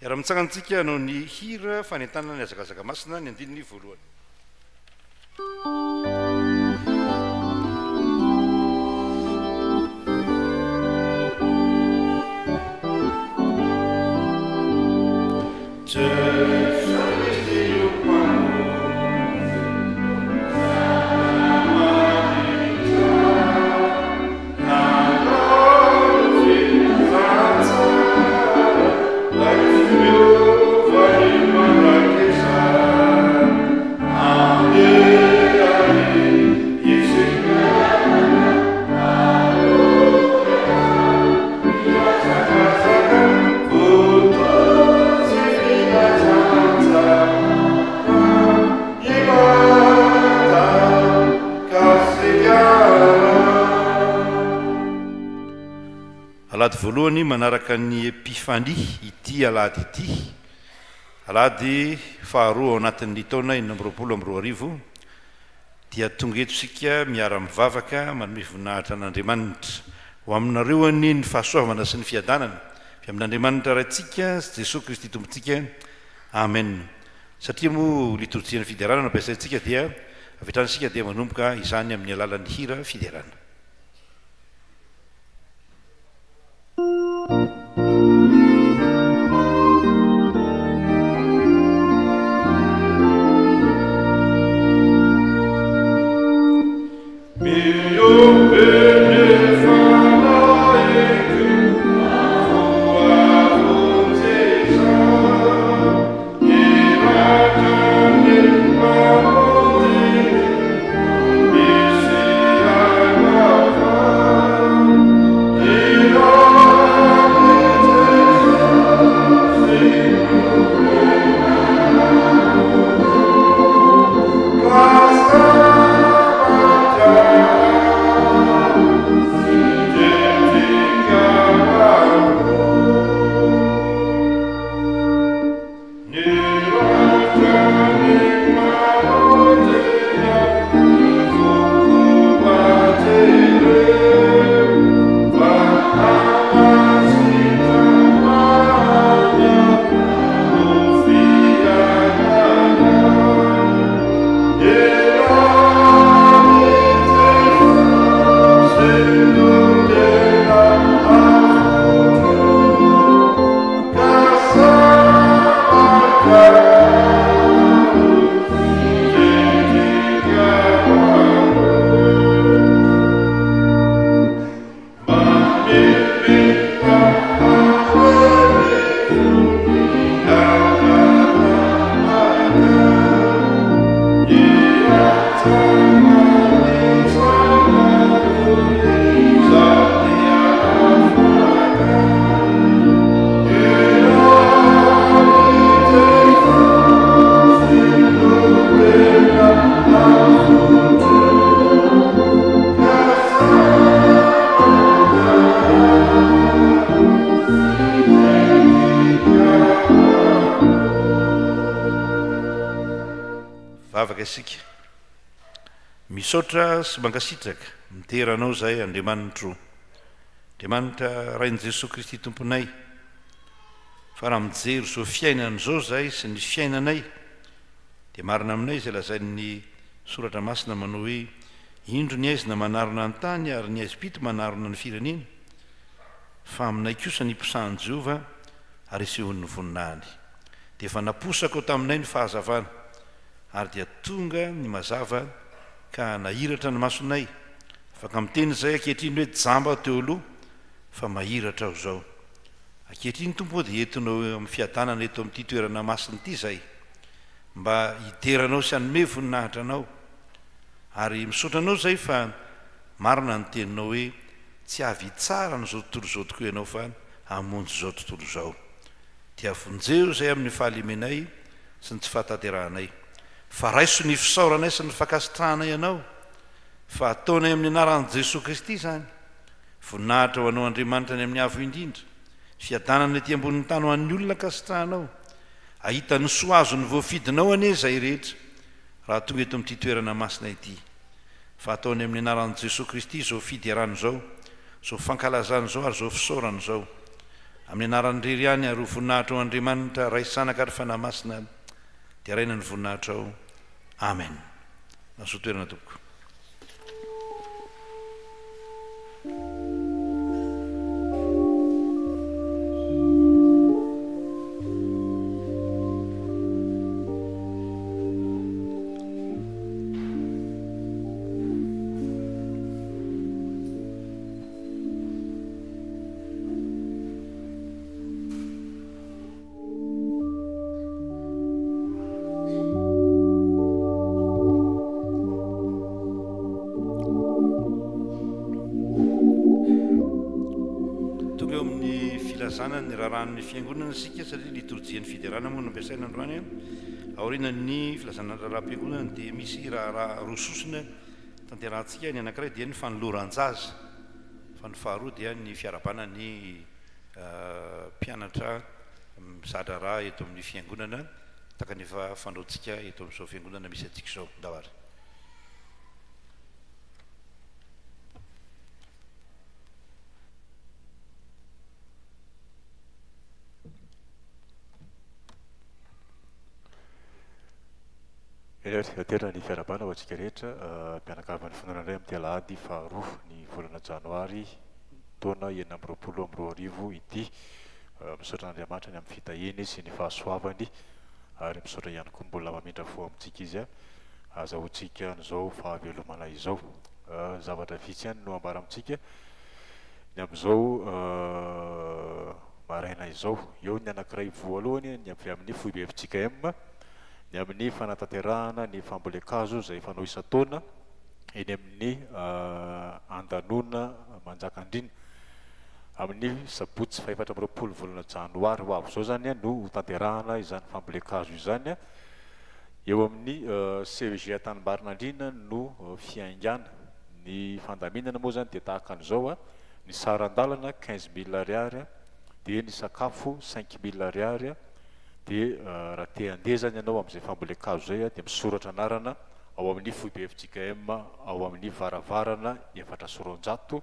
Miara-mitsangantsika no ny hira fanentanana ny azakazaka masina ny andininy voalohany. Alady voalohany manaraka ny epifania ity alady ity, alady faharoa ao anatin'ny taona 2024 dia tonga eto isika miara mivavaka manome voninahitra an'Andriamanitra ho aminareo ny fahasoavana sy ny fiadanana fi amin'Andriamanitra raintsika sy Jesosy Kristy tompontsika. Amen. Satria moa liturjian'ny fiderana no ampiasaintsika dia avitrantsika dia manomboka izany amin'ny alalan'ny hira fiderana. Misaotra sy mankasitraka miteranao zay Andriamanitra, Andriamanitra rain'i Jesosy Kristy tomponay, fa raha mijery zao fiainana zao zay sy ny fiainanay dia marina aminay zay lazain'ny soratra masina manao hoe indro ny aizina manarona ny tany ary ny aizim-pito manarona ny firenena, fa aminay kosa ny mpisahan Jehova ary isehon'ny voninahiny. Dia efa naposako taminay ny fahazavana ary dia tonga ny mazava ka nahiratra ny masonay, afaka miteny zay ankehitriny hoe jamba teo aloha fa mahiratra aho zao. Ankehitriny tompo dia entinao amin'ny fiadanana eto amin'ity toerana masina ity zay, mba hiteranao sy hanome voninahitra anao ary misaotra anao zay fa marina ny teninao hoe tsy avy tsara n'izao tontolo zao tokoa ianao fa hamonjy zao tontolo zao. Dia vonjeo zay amin'ny fahalemenay sy ny tsy fahatanterahanay, fa raiso ny fisaoranay sy ny fakasitrahanay ianao, fa ataonay amin'ny anaran'i Jesosy Kristy zany. Voninahitra ho anao Andriamanitra ny amin'ny avo indrindra, fiadanana ety ambonin'ny tany ho an'ny olona kasitrahanao, ahita ny soa azo ny voafidinao ane zay rehetra raha tonga eto amin'ity toerana masina ity. Fa ataony amin'ny anaran'i Jesosy Kristy zao fiderana zao, zao fankalazana zao ary zao fisaorana zao, amin'ny anaran'ny riry any ary ho voninahitra ao Andriamanitra ray sanaka ary fanahy masina dia raina ny voninahitra ao. Amen. Masoa toerana tompoko. Ny raharan'ny fiangonana sika satria liturjian'ny fiderana moa no ampiasaina androany aorianany filazana raharam-piangonana dia misy raha rososina tanterahantsika ny anankiray dia ny fanoloran-jaza fa ny faharoa dia ny fiarabana ny mpianatra mizatra raha eto amin'ny fiangonana takanefa fandraotsika eto amin'izao fiangonana misy atsika izao ndavary. Tena ny fiarabana ho antsika rehetra mpianakavan'ny finoana indray amin'ny alahady faharoa ny volana janoary taona 2024 ity misaotra Andriamanitra ny amin'ny fitahiny sy ny fahasoavany ary misaotra ihany koa mbola mamindra fo amintsika izy azahoantsika n'izao fahavelomana izao. Zavatra vitsy ihany no ambara amintsika ny amin'izao maraina izao. Eo ny anankiray voalohany ny avy amin'ny FIBFJKM ny amin'ny fanatanterahana ny fambolekazo izay fanao isan-taona eny amin'ny Andanona Manjakandriana amin'ny sabotsy 24 volana janoary ho avy zao zany no tanterahana izany fambolekazo izany. Eo amin'ny CEG Tanimbarinandriana no fiaingana ny fandaminana moa zany dia tahaka an'izao ny sarandalana 15 000 ariary dia ny sakafo 5 000 ariary dia raha te handezany ianao amin'izay fambolekazo zay dia misoratra anarana ao amin'ny FIBFJKM ao amin'ny varavarana 400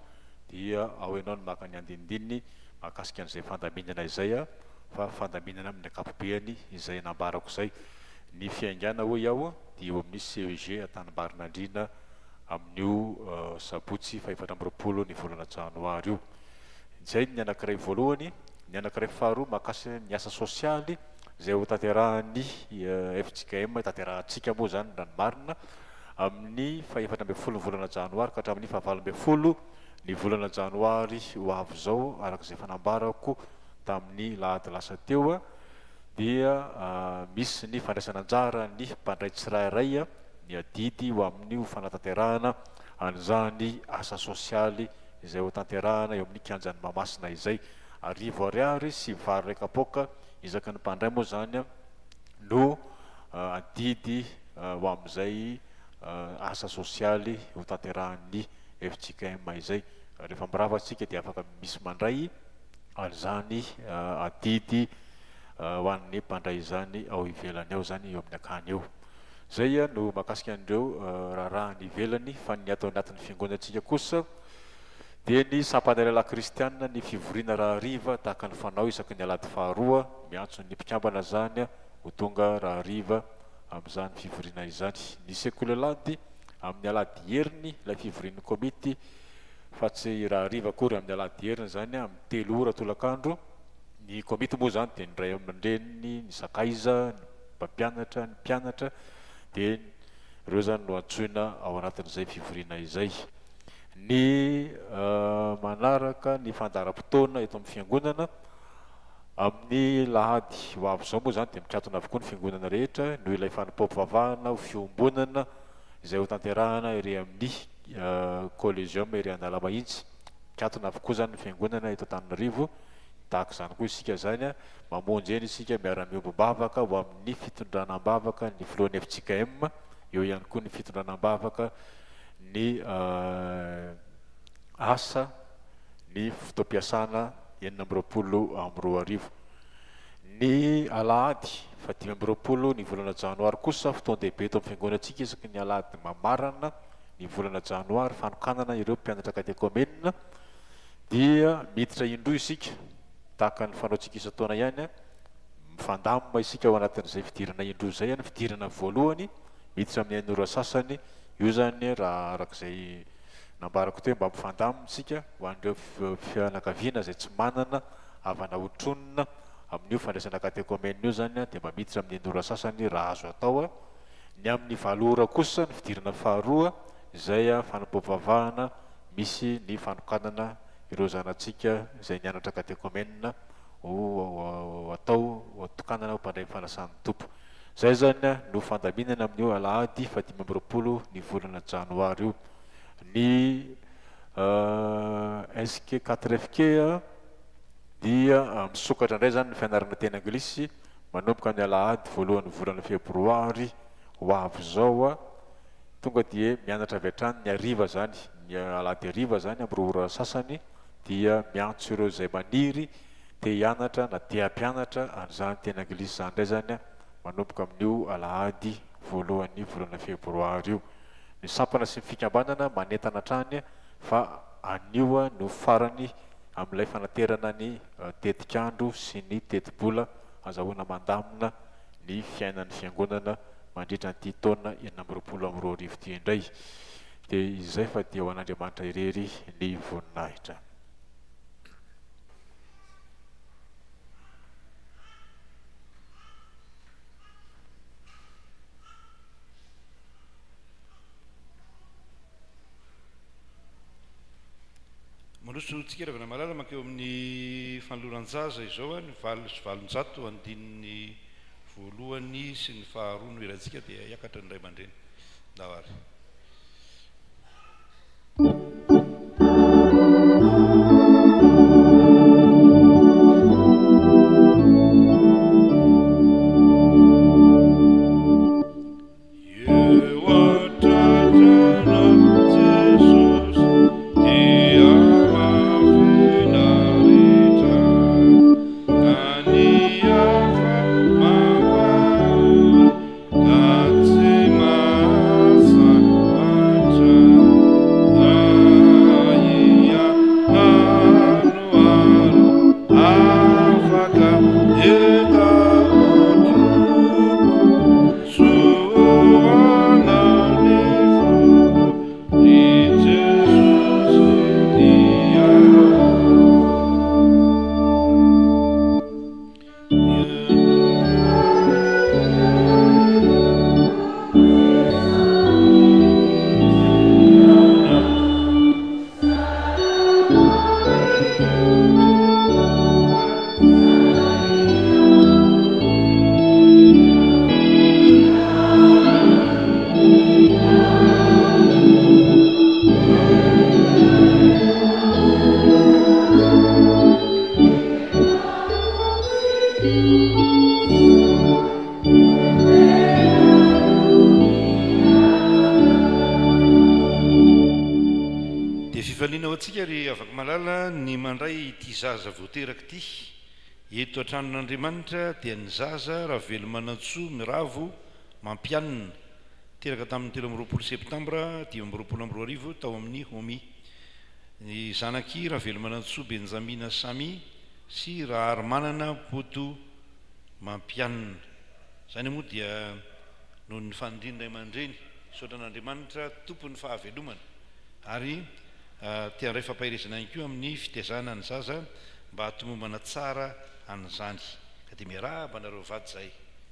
dia ao ianao no maka ny andinindininy mahakasika an'izay fandaminana izay fa fandaminana amin'ny ankapobeny izay nambarako izay. Ny fiaingana ho iaho dia eo amin'ny CEG Tanimbarinandriana amin'io sabotsy 24 ny volana janoary io. Izay ny anankiray voalohany. Ny anankiray faharoa mahakasika ny asa sosialy izay ho tanterahan'ny FJKM tanterahantsika moa zany raha ny marina amin'ny 14 volana janoary ka hatramin'ny 19 ny volana janoary ho avy zao arak'izay fanambarako tamin'ny lahady lasa teo dia misy ny fandraisana anjara ny mpandray tsirairay ny adidy ho amin'ny fanatanterahana an'izany asa sosialy izay ho tanterahana eo amin'ny kianjan'ny Mahamasina izay. Arivo ariary sy vary ray kapoaka izaka ny mpandray moa zany no adidy ho amin'izay asa sosialy ho tanterahan'ny FJKM izay. Rehefa mirava antsika dia afaka misy mandray an'izany adidy ho an'ny mpandray izany ao ivelany ao zany eo amin'ny akany eo. Zay no mahakasika an'ireo raharaha ny ivelany. Fa ny atao anatin'ny fiangonantsika kosa dia ny sampanelala kristianina ny fivoriana raha hariva tahaka ny fanao isaky ny alady faharoa miantso ny mpikambana zany ho tonga raha hariva amin'izany fivoriana izany. Ny sekolelady amin'ny alady heriny ilay fivorian'ny komity fa tsy raha hariva akory amin'ny alady heriny zany amin'ny 3 ora tolakandro. Ny komity moa zany dia ny ray aman-dreny, ny sakaiza, ny mpampianatra, ny mpianatra dia ireo zany no antsoina ao anatin'izay fivoriana izay. Ny manaraka ny fandaharam-potoana eto amin'ny fiangonana amin'ny lahady ho avy zao moa zany dia mikatona avokoa ny fiangonana rehetra noho ilay fanompoam-pivavahana ho fiombonana izay ho tanterahana ery amin'ny collegium ery Analamahitsy. Mikatona avokoa zany ny fiangonana eto Antananarivo. Tahaka izany koa isika zany mamonjy eny isika miara-miombom-bavaka ho amin'ny fitondranam-bavaka ny filohan'ny FJKM. Eo ihany koa ny fitondranam-bavaka ny asa ny fotoam-piasana 2024. Ny alahady 20 ny volana janoary kosa fotoan-dehibe eto amin'ny fiangonantsika isaky ny alahady mamarana ny volana janoary fanokanana ireo mpianatra katekomenina dia miditra indroa isika tahaka ny fanaontsika isan-taona ihany a mifandamina isika ao anatin'izay fidirana indroa zay ny fidirana voalohany miditra amin'ny ainora sasany io zany raha arak'izay nambarako teo mba mifandamitsika ho an'ireo fianakaviana zay tsy manana havana hotronina amin'io fandraisana katekomena io zany dia mba miditra amin'ny ainora sasany raha azo atao ny amin'ny valora kosa ny fidirana faharoa izay fanompoavavahana misy ny fanokanana ireo zanatsika izay nianatra katekomena atao tokanana ho mpandray fanasany tompo zay zany no fandaminana amin'io alahady 5 ny volana janoary io ny SK 4FK dia misokatra indray zany ny fianarana teny anglisy manomboka ny alahady voalohany volana febroary ho avy zao tonga dia mianatra avy hatrany ny ariva zany ny alahady ariva zany amin'ny roa sasany dia miantso ireo zay maniry te hianatra na te hampianatra an'izany teny anglisy zany indray zany manomboka amin'io alahady voalohany volana febroary io ny sampana sy ny fikambanana manentana hatrany fa anio no farany amin'ilay fanaterana ny tetikandro sy ny tetibola azahoana mandamina ny fiainan'ny fiangonana mandritra ny taona 2024 ity indray dia izay fa dia ho an'Andriamanitra irery ny voninahitra. Manoso tsikeravana malala makeo amin'ny fanoloran-jaza izao ny valonjato andininy voalohany sy ny faharoa no irantsika dia hiakatra ny ray aman-dreny ndavary. Zaza voateraka ity eto an-tranon'Andriamanitra dia ny zaza raha velo manatsoa miravo mampianina teraka tamin'ny 13 septambra 2022 tao amin'ny Homi ny zanaky raha velo manatsoa Benjamina Sami sy raha Armanana Poto mampianina zany moa dia noho ny fanindrinray aman-dreny sotran'Andriamanitra tompon'ny fahavelomana ary tiandray fampahirezana ihany koa amin'ny fitezana ny zaza mba hatomombana tsara an'izany ka dia miaraba anareo vady zay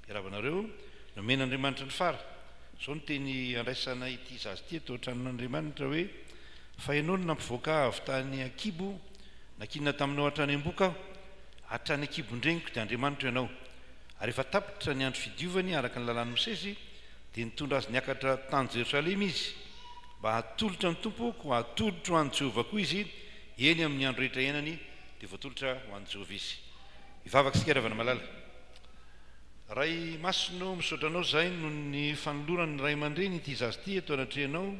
miaraba anareo nomen'Andriamanitra ny fara zao no teny andraisana ity zaza ity atao tranon'Andriamanitra hoe fa ianao no nampivoaka avy tany Akibo nakinina taminao hatrany am-boka aho hatrany Akibo-ndreniko dia Andriamanitra ianao ary efa tapitra ny andro fidiovany araka ny lalàn'ny Mosesy dia nitondra azy niakatra tany Jerosalema izy mba hatolotra ny tompoko hatolotra ho an'i Jehovah koa izy eny amin'ny andro rehetra iainany dia voatolotra ho an'i Jehovah izy ivavaka sikeravana malala ray masino misaotranao zay no ny fanolorany ray aman-dreny ity zazy ity eto anatrehanao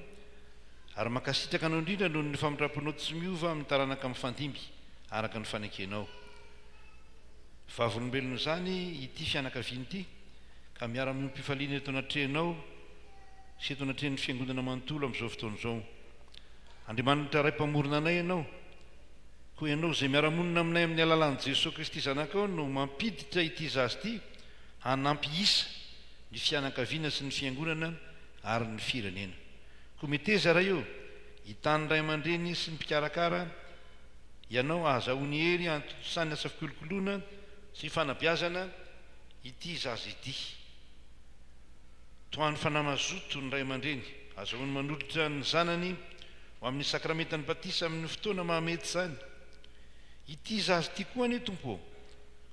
ary makasitraka anao indrindra noho ny famindraponao tsy miova amin'ny taranaka amin'ny fandimby araka ny fanekenao vavolombelona zany ity fianakaviany ity ka miara-miompifaliana eto anatrehanao sy eto anatrehan'ny fiangonana manontolo amin'izao fotoana izao Andriamanitra ray mpamorona anay ianao koa ianao zay miara-monina aminay amin'ny alalan'i Jesosy Kristy zanakao no mampiditra ity zazy ity hanampy isa ny fianakaviana sy ny fiangonana ary ny firenena. Koa meteza raha io hitany ray aman-dreny sy ny mpikarakara ianao ahazahoany hery antontosany asa fikolokoloana sy fanabeazana ity zazy ity. Toan'ny fanamazoto ny ray aman-dreny azahoany manolotra ny zanany ho amin'ny sakramentany batisa amin'ny fotoana mahamety zany. Ity zazy ity koa ny tompo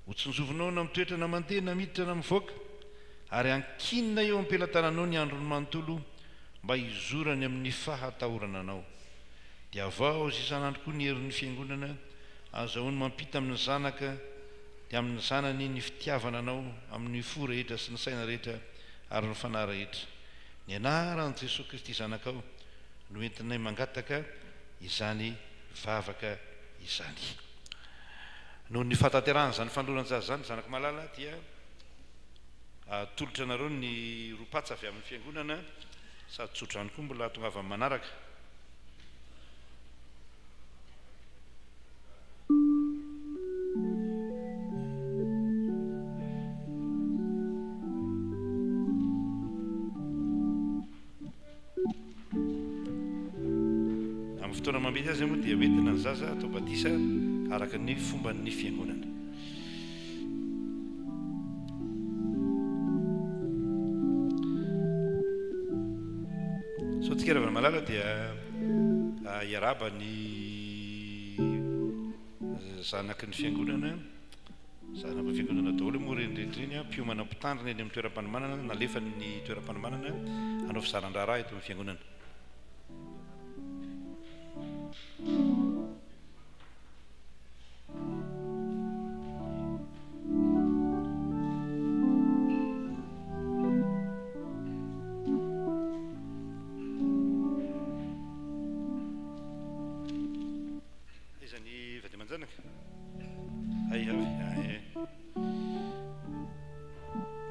ho tsonjovinao na mitoetra na mandeha na miditra na mivoaka ary ankinina eo ampelantananao ny androny manontolo mba hizorany amin'ny fahatahorana anao. Dia avao zy isan'andro koa ny herin'ny fiangonana azahoany mampita amin'ny zanaka dia amin'ny zanany ny fitiavana anao amin'ny fo rehetra sy ny saina rehetra ary ny fanahy rehetra. Ny anaran'i Jesosy Kristy zanakao no entinay mangataka izany vavaka izany. Noho ny fataterahana zany fanoloran-jaza zany zanaka malala dia tolotra anareo ny ropatsa avy amin'ny fiangonana sady tsotra any koa mbola tonga avy amin'ny manaraka. Amin'ny fotoana mamety azy moa dia hoentina ny zaza atao batisa araka ny fomba ny fiangonana. So tsika rehefa malala dia iaraba ny zanaky ny fiangonana, zanaka fiangonana daholo moa rehetra iny mpiomana mpitandrina eny amin'ny toeram-panomanana nalefa ny toeram-panomanana hanao fisaran-draharaha eto amin'ny fiangonana.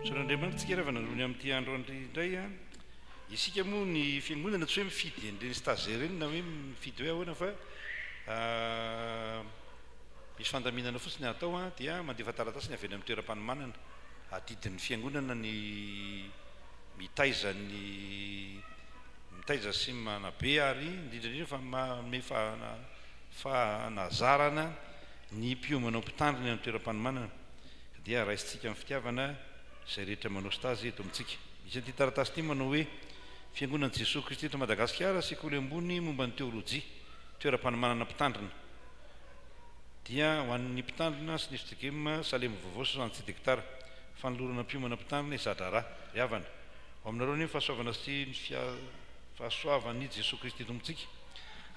Soran'Andriamanitra tsika rehefa nanony amin'ity andro indray isika moa ny fiangonana tsy hoe mifidy an'ireny stagiaire reny na hoe mifidy hoe ahoana fa misy fandaminana fotsiny atao dia mandefa taratasy ny avy eny amin'ny toeram-panomanana adidin'ny fiangonana ny mitaiza sy manabe ary indrindrandrindra fa manome fahanazarana ny mpiomanao mpitandrina amin'ny toeram-panomanana dia raisitsika amin'ny fitiavana zay rehetra manao stazy eto amintsika. Misy an'ity taratasy ity manao hoe fiangonan'i Jesosy Kristy eto Madagasikara sekoly ambony momba ny teolojia toeram-panomanana mpitandrina dia ho an'ny mpitandrina sy ny fitsikema salemy vaovao 67 hektara fanolorana mpiomana mpitandrina Izadrara Riavana. Ao aminareo ny fahasoavana sy ny fahasoavan'i Jesosy Kristy eto amintsika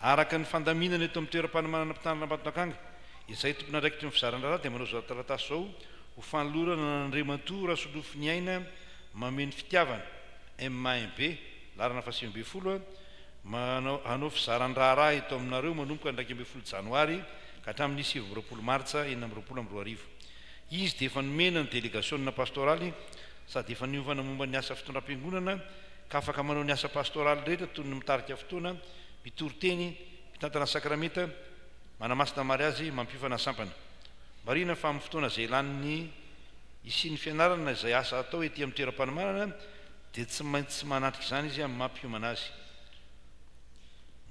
araka ny fandaminana eto amin'ny toeram-panomanana mpitandrina Ambatondrakanga izay tompona andraikitry ny fizaran-draharaha dia manao zao taratasy zao ho fanolorana n'Andriamantoa Rasolofo aina mameno fitiavana M1B larana fahasimbe folo hanao fizaran-draharaha eto aminareo manomboka ny 12 janoary ka hatramin'ny 20 martsa 2024. Izy dia efa nomena ny délégationna pastoraly sady efa niovana momba ny asa fitondram-piangonana ka afaka manao ny asa pastoraly rehetra toy ny mitarika fotoana, mitory-teny, mitantana sakramenta, manamasina mariazy, mampiofana sampana. Marina fa amin'ny fotoana izay laniny isian'ny fianarana izay asa atao ety amin'ny toeram-panomanana dia tsy maintsy manatrika izany izy amin'ny mampiomana azy.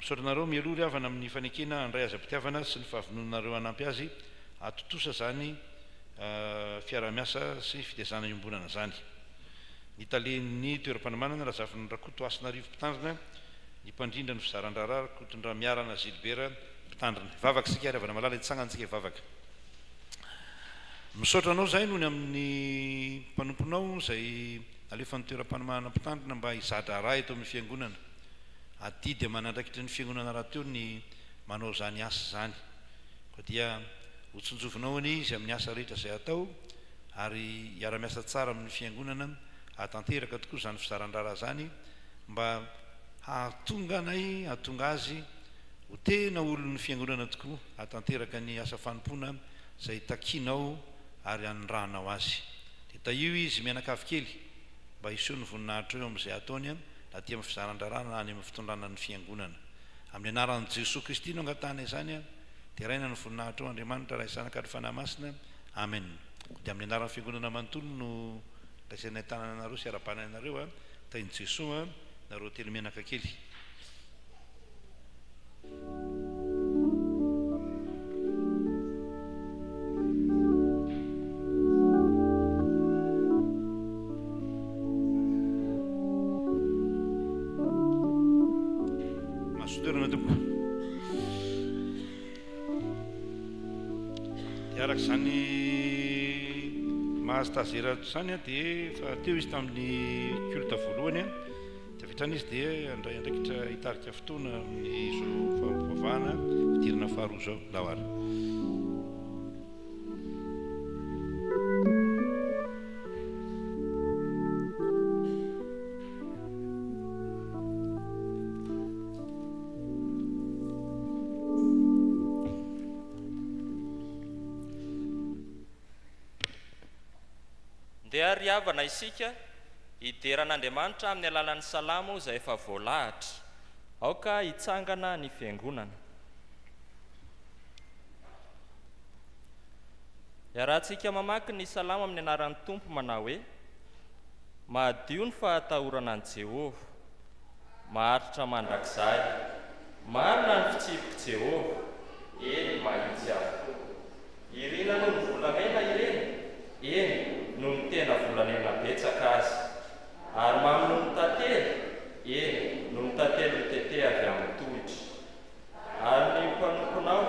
Misaotranareo mialoha Riavana amin'ny fanekena andray aza-pitiavana sy ny fahavononareo hanampy azy atotosa zany fiara-miasa sy fitezana iombonana zany. Ny talen'ny toeram-panomanana Razafiny Rakoto Asinarivo mpitandrina, ny mpandrindra ny fizaran-draharaha Rakotondra Miarana Gilbert mpitandrina. Vavaka sika Riavana malala itsangantsika vavaka. Misaotranao zay nohony amin'ny mpanomponao zay alefa ny toeram-panomanana mpitandrina mba hizadra raha eto amin'ny fiangonana. Adidy manandraikitry ny fiangonana raha teo ny manao zany asa zany. Koa dia ho tsonjovinao any izy amin'ny asa rehetra izay atao ary hiara-miasa tsara amin'ny fiangonana hatanteraka tokoa zany fizaran-draharaha zany mba hahatonga anay hahatonga azy ho tena olon'ny fiangonana tokoa hatanteraka ny asa fanompoana zay takinao ary anondrahanao azy. Dia taio izy mianakavy kely mba hiseho ny voninahitra eo amin'izay ataony na dia amin'ny fizaran-draharaha na any amin'ny fitondrana ny fiangonana. Amin'ny anaran'i Jesosy Kristy no angatahana izany dia raina ny voninahitra ao Andriamanitra raha isanakady fanahy masina amen dia amin'ny anaran'ny fiangonana manontolo no laisainay tanana sy ara-panainareo a tainy Jesosy nareo telo menaka kely masotoerana tompo dia araka zany mahazitazera zany a dia fa teo izy tamin'ny culte voalohany a dia vitrany izy dia andray andraikitra hitarika fotoana amin'ny zo fivavahana fidirana faharoa zao lahoara dia riavana isika hideran'Andriamanitra amin'ny alalan'ny salamo izay efa voalahatra aoka hitsangana ny fiangonana iarahantsika mamaky ny salamo amin'ny anaran'ny Tompo manao hoe mahadio ny fahatahorana an' Jehovah maharitra mandrakizay marina ny fitsipiky Jehovah eny mahitsy avokoa irina no ny volamena ireny eny no ny tena volanena betsaka azy ary mamy no ny tantely eny no ny tantely ny tete avy amin'ny tohitra ary ny mpanomponao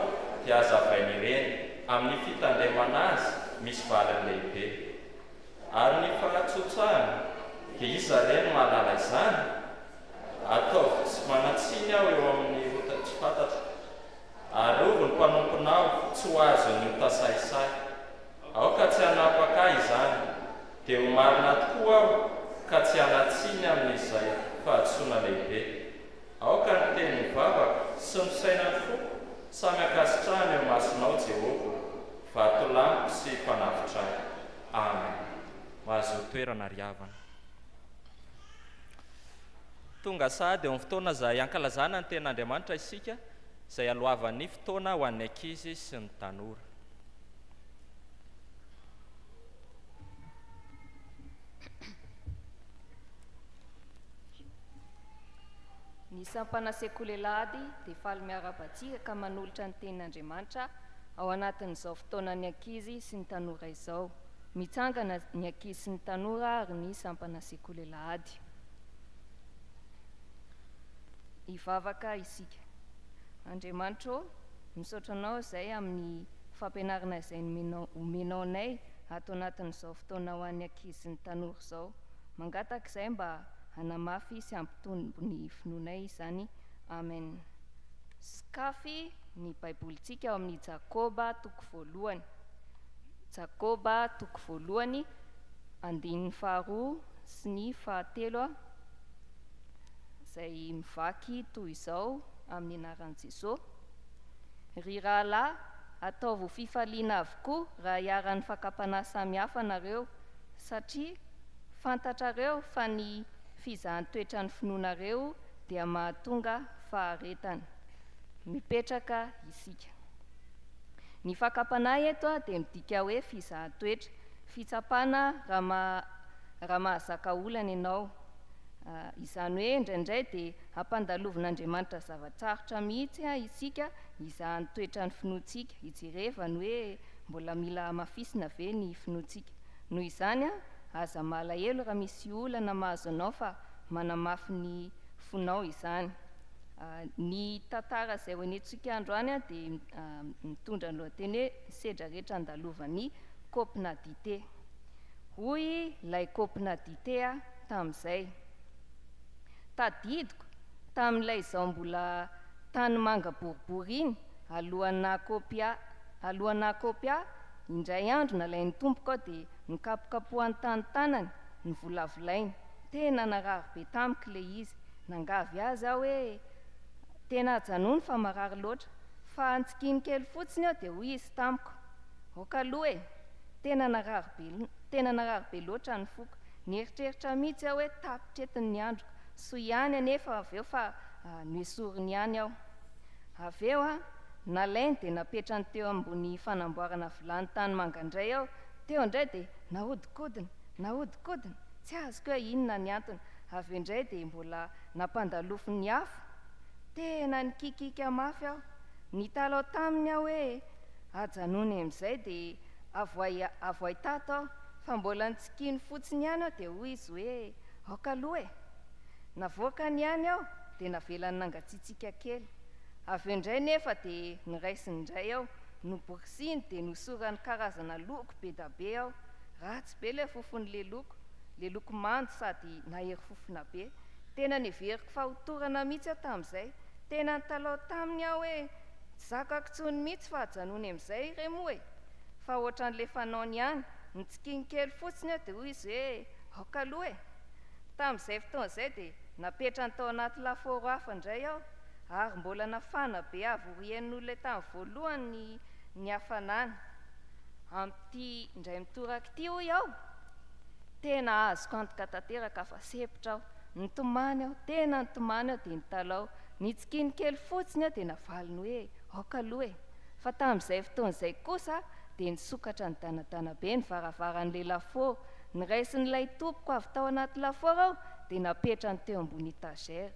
dia azavainy ireny amin'ny fitandremana azy misy valiny lehibe ary ny fanatsotsahany dia iza ireny mahalala izany ataovy tsy manatsiny aho eo amin'ny ota tsy fantatra ary ovy ny mpanomponao tsy ho azo ny tasaisay aoka tsy hanapaka izany dia ho marina tokoa aho ka tsy hanatsiny amin'izay fahatsoana lehibe aoka ny teny mivavaka sy ny sainany foko samy akasitrahany eo masonao Jehovah vatolampy sy mpanavitray amen mahazo toerana riavana tonga sady eo amin'ny fotoana izay ankalazana ny ten'Andriamanitra isika izay alohavan'ny fotoana ho an'ny ankizy sy ny tanora ny sampana sekolelady dia faly miara-batsika ka manolotra ny tenin'Andriamanitra ao anatin'izao fotoana ny ankizy sy ny tanora izao mitsangana ny ankizy sy ny tanora ary ny sampana sekolelady hivavaka isika Andriamanitra misaotra anao izay amin'ny fampianarana izay omenao anay ato anatin'izao fotoana ho an'ny ankizy sy ny tanora izao mangataka izay mba hanamafy sy ampitombo ny finoanay izany amen skafy ny baibolitsika ao amin'ny Jakoba toko voalohany Jakoba toko voalohany andininy faharoa sy ny fahatelo izay mivaky toy izao amin'ny anaran'i Jesosy ry rahalahy ataovy ho fifaliana avokoa raha hiara-ny fakapana samihafa nareo satria fantatrareo fa ny fizahan-toetra ny finoanareo dia mahatonga faharetana mipetraka isika ny fakapanahy eto dia midika hoe fizahan-toetra fitsapana raha mahazaka olana ianao izany hoe indraindray dia hampandalovon'Andriamanitra zavatsarotra mihitsy isika hizahan-toetra ny finoantsika hijerevany hoe mbola mila mafisina ve ny finoantsika noho izany aza malahelo raha misy olana mahazo anao fa manamafy ny fonao izany ny tantara izay hoenetsika androany dia mitondra ny lohateny hoe sedra rehetra andalovany kopina dite hoy ilay kopina dite tamin'izay tadidiko tamin'ilay izao mbola tany manga boribory iny alohan'ny kopia indray andro nalain'ny tompoko dia nikapokapohan'ny tany-tanany ny volavolainy tena narary be tamiko le izy nangavy azy aho hoe tena ajanony fa marary loatra fa antsikiny kely fotsiny aho dia hoy izy tamiko oka aloha tena narary be loatra ny foko nieritreritra mihitsy aho hoe tapitretiny ny andro so ihany anefa avy eo fa noesoriny ihany aho avy eo nalainy dia napetrany teo ambony fanamboarana vilany tany mangandray aho. Teo indray dia nahodinkodina tsy azoko hoe inona ny antony. Avy indray dia mbola nampandalofo ny afo. Tena nikikika mafy aho. Nitalao taminy aho hoe ajanony amin'izay dia avoay tato aho, fa mbola nitsikiny fotsiny ihany aho dia hoy izy hoe aokaloha e. Navoaka ny ihany aho dia navelany nangatsiatsika kely. Avy indray nefa dia niraisiny indray aho, noborisiny dia nosorany karazana loko be da be aho. Ratsy be ilay fofon'le loko mando sady nahery fofona be. Tena niveriko fahotorana mihitsy aho tamin'izay. Tena nitalao taminy aho hoe zakako tsony mihitsy fa hajanony amin'izay remo e. Fa ohatran'le fanaony ihany, nitsikiny kely fotsiny aho dia hoy izy hoe aokaloha e. Tamin'izay fotoan'izay dia napetrany tao anaty laforo hafa indray aho, ary mbola nafana be avy orien'olona tamin'ny voalohany ny hafanana. Amin'ity indray mitoraka ity hoy aho, tena azoko antoka tanteraka fa sepotra aho. Nitomany aho, tena nitomany aho dia nitalao. Nitsikiny kely fotsiny aho dia navaliny hoe aokaloha e. Fa tamin'izay fotoan'izay kosa dia nisokatra ny danadana be ny varavaran'ilay laforo. Niraisin'ilay tompoko avy tao anaty laforo aho dia napetrany teo ambony etagera.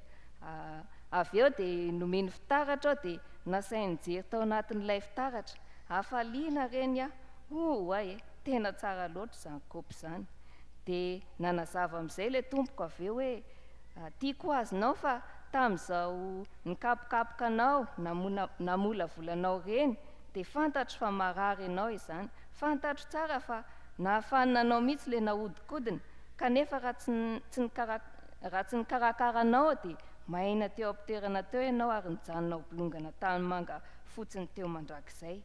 Avy eo dia nomeny fitaratra aho dia nasainy nijery tao anatin'ilay fitaratra. Hafaliana reny aho. Oay e, tena tsara loatra izany kaopy izany. Dia nanazava amin'izay ilay tompoko avy eo hoe tiako azonao fa tamin'izao nikapokapoka anao namola volanao reny dia fantatro fa marary ianao izany. Fantatro tsara fa nahafanina anao mihitsy ilay nahodinkodina, kanefa raha tsy nikarakara anao dia mahina teo am-toerana teo ianao ary nijanona ho bolongana tany manga fotsiny teo mandrakizay.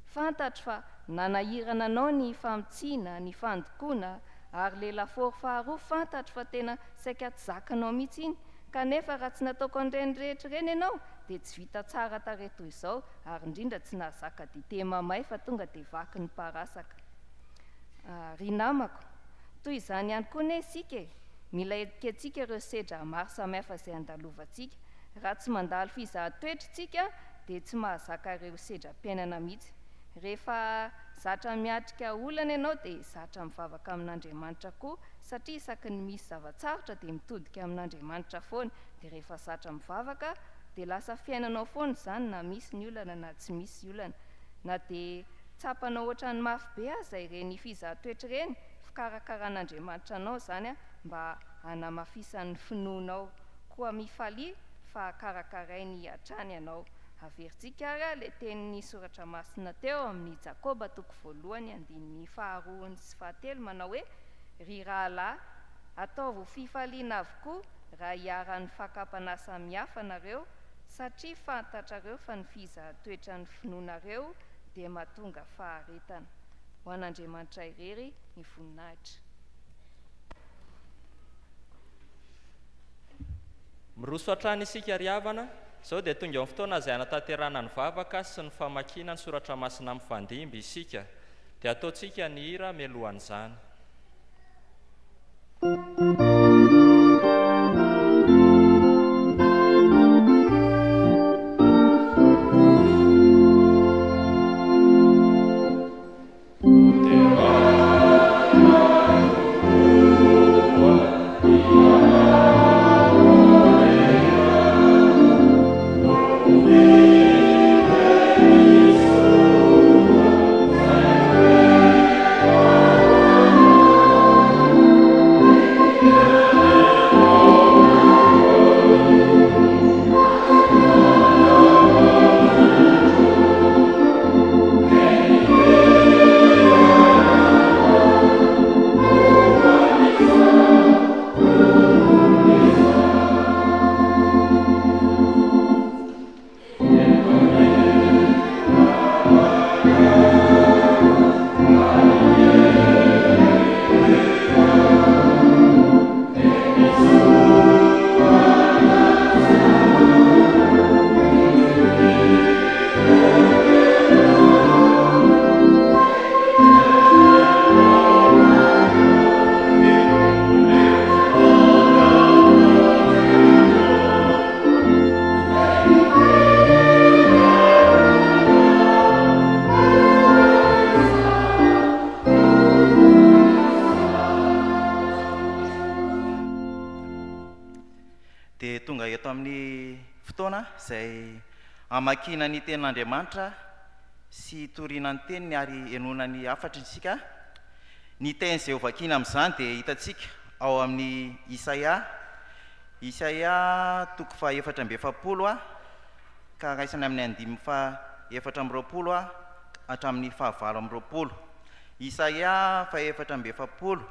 Fantatro fa nanahirana anao ny famotsiana, ny fandokoana, ary ilay laforo faharoa fantatro fa tena saika tsy zakanao mihitsy iny. Kanefa raha tsy nataoko an'ireny rehetra ireny ianao dia tsy vita tsara tareto izao, ary indrindra tsy nahazaka dite mamay fa tonga dia vaky ny parasaka. Ry namako, toy izany ihany koa ne isika e. Mila ekentsika ireo sedra maro samihafa izay andalovantsika. Raha tsy mandalo fizahan-toetra isika dia tsy mahazaka ireo sedram-piainana mihitsy. Rehefa zatra miatrika olana ianao dia zatra mivavaka amin'Andriamanitra koa, satria isaky ny misy zavatsarotra dia mitodika amin'Andriamanitra foana. Dia rehefa zatra mivavaka dia lasa fiainanao foana izany, na misy ny olana na tsy misy olana. Na dia tsapanao ohatran'ny mafy be aza ireny fizahan-toetra ireny, fikarakaran'Andriamanitra anao izany mba hanamafisany finoanao. Koa mifalia fa karakarainy hatrany ianao. Averintsika ary ilay tenin'ny soratra masina teo amin'ny Jakoba 1:2 sy 3 manao hoe ry rahalahy, ataovy fifaliana avokoa raha hiara-ny fakapana samihafa nareo, satria fantatrareo fa ny fizahan-toetra ny finoanareo dia mahatonga faharetana. Ho an'Andriamanitra irery ny voninahitra. Miroso hatrany isika ry havana, izao dia tonga amin'ny fotoana izay hanatanterana ny vavaka sy ny famakiana ny soratra masina mifandimby isika, dia ataontsika ny hira mialohan'izany. Oh dia tonga eto amin'ny fotoana izay amakina ny tenin'Andriamanitra sy toriana ny teniny ary enona ny afatra isika. Ny teny izay ho vakiana amin'izany dia hitantsika ao amin'ny Isaia 4:7 ka raisany amin'ny 4:20 hatramin'ny 9:20. Isaia 4:7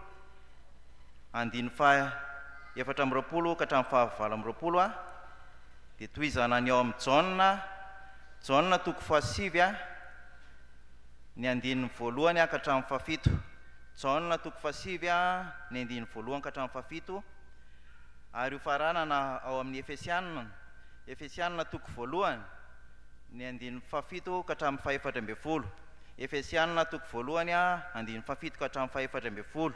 andiny 4:20 ka hatramin'ny 9:20 dia toy izany ny ao amin'ny Jaona 7 ny andininy 1 ka hatramin'ny 7. Jaona 7 ny andininy 1 ka hatramin'ny 7. Ary ho faranana ao amin'ny Efesianina 1 ny andininy 7 ka hatramin'ny 4:20. Efesianina 1 andininy 7 ka hatramin'ny 4:20.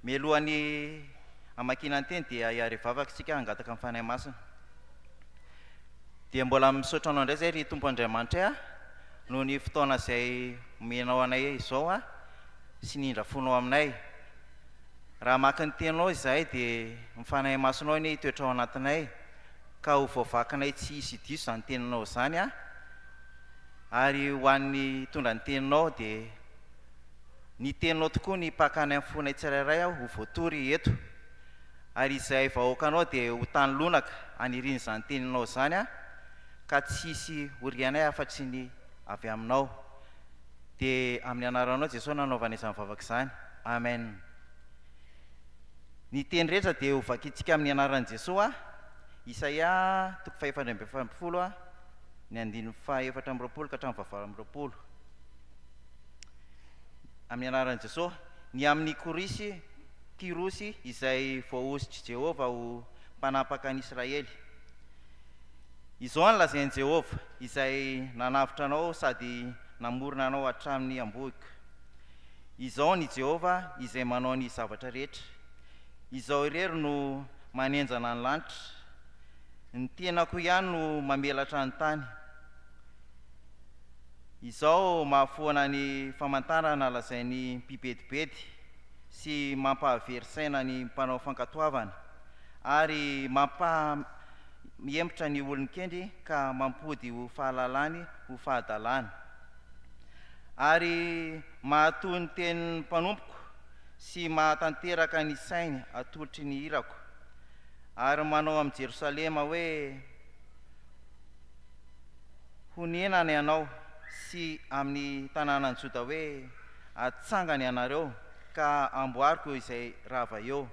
Mialohan'ny amakina ny teny dia hiary vavaka isika hangataka amin'ny fanahy masina. Dia mbola misaotra anao indray zay ry Tompo Andriamanitra noho ny fotoana izay omenao anay izao sy ny indrafonao aminay. Raha maka ny teninao izahay dia mifanahy masonao ny toetra ao anatinay ka ho voavakinay tsy hisy diso izany teninao izany ary ho an'ny tondra ny teninao dia ny teninao tokoa ny pakany amin'ny fonay tsirairay ho voatory eto, ary izay vahoakanao dia ho tany lonaka aniriny izany teninao izany ka tsy hisy orianay afa-tsy ny avy aminao. Dia amin'ny anaranao Jesosy nanaovana izany vavaka izany. Amen. Ny teny rehetra dia ho vakintsika amin'ny anaran'i Jesosy. Isaia 4:20 ny andininy 4:20 ka hatramin'ny 9:20. Amin'ny anaran'i Jesosy. Ny amin'ny Kirosy izay voahositry Jehova ho mpanapaka ny Israely. Izao no lazain'i Jehova izay nanavitra anao sady namorona anao hatramin'ny ambohika. Izao ny Jehova izay manao ny zavatra rehetra. Izao irery no manenjana ny lanitra, ny tenako ihany no mamelatra ny tany. Izao mahafoana ny famantarana lazain'ny mpibedibedy sy mampahavery-saina ny mpanao fankatoavana ary miempotra ny olon-kendry ka mampody ho fahalalany ho fahadalana. Ary mahatoy ny tenin'ny mpanompoko sy mahatanteraka ny sainy atolotry ny irako. Ary manao amin'ny Jerosalema hoe honenana ianao sy amin'ny tanànan'i Joda hoe atsangana ianareo ka amboariko izay rava eo.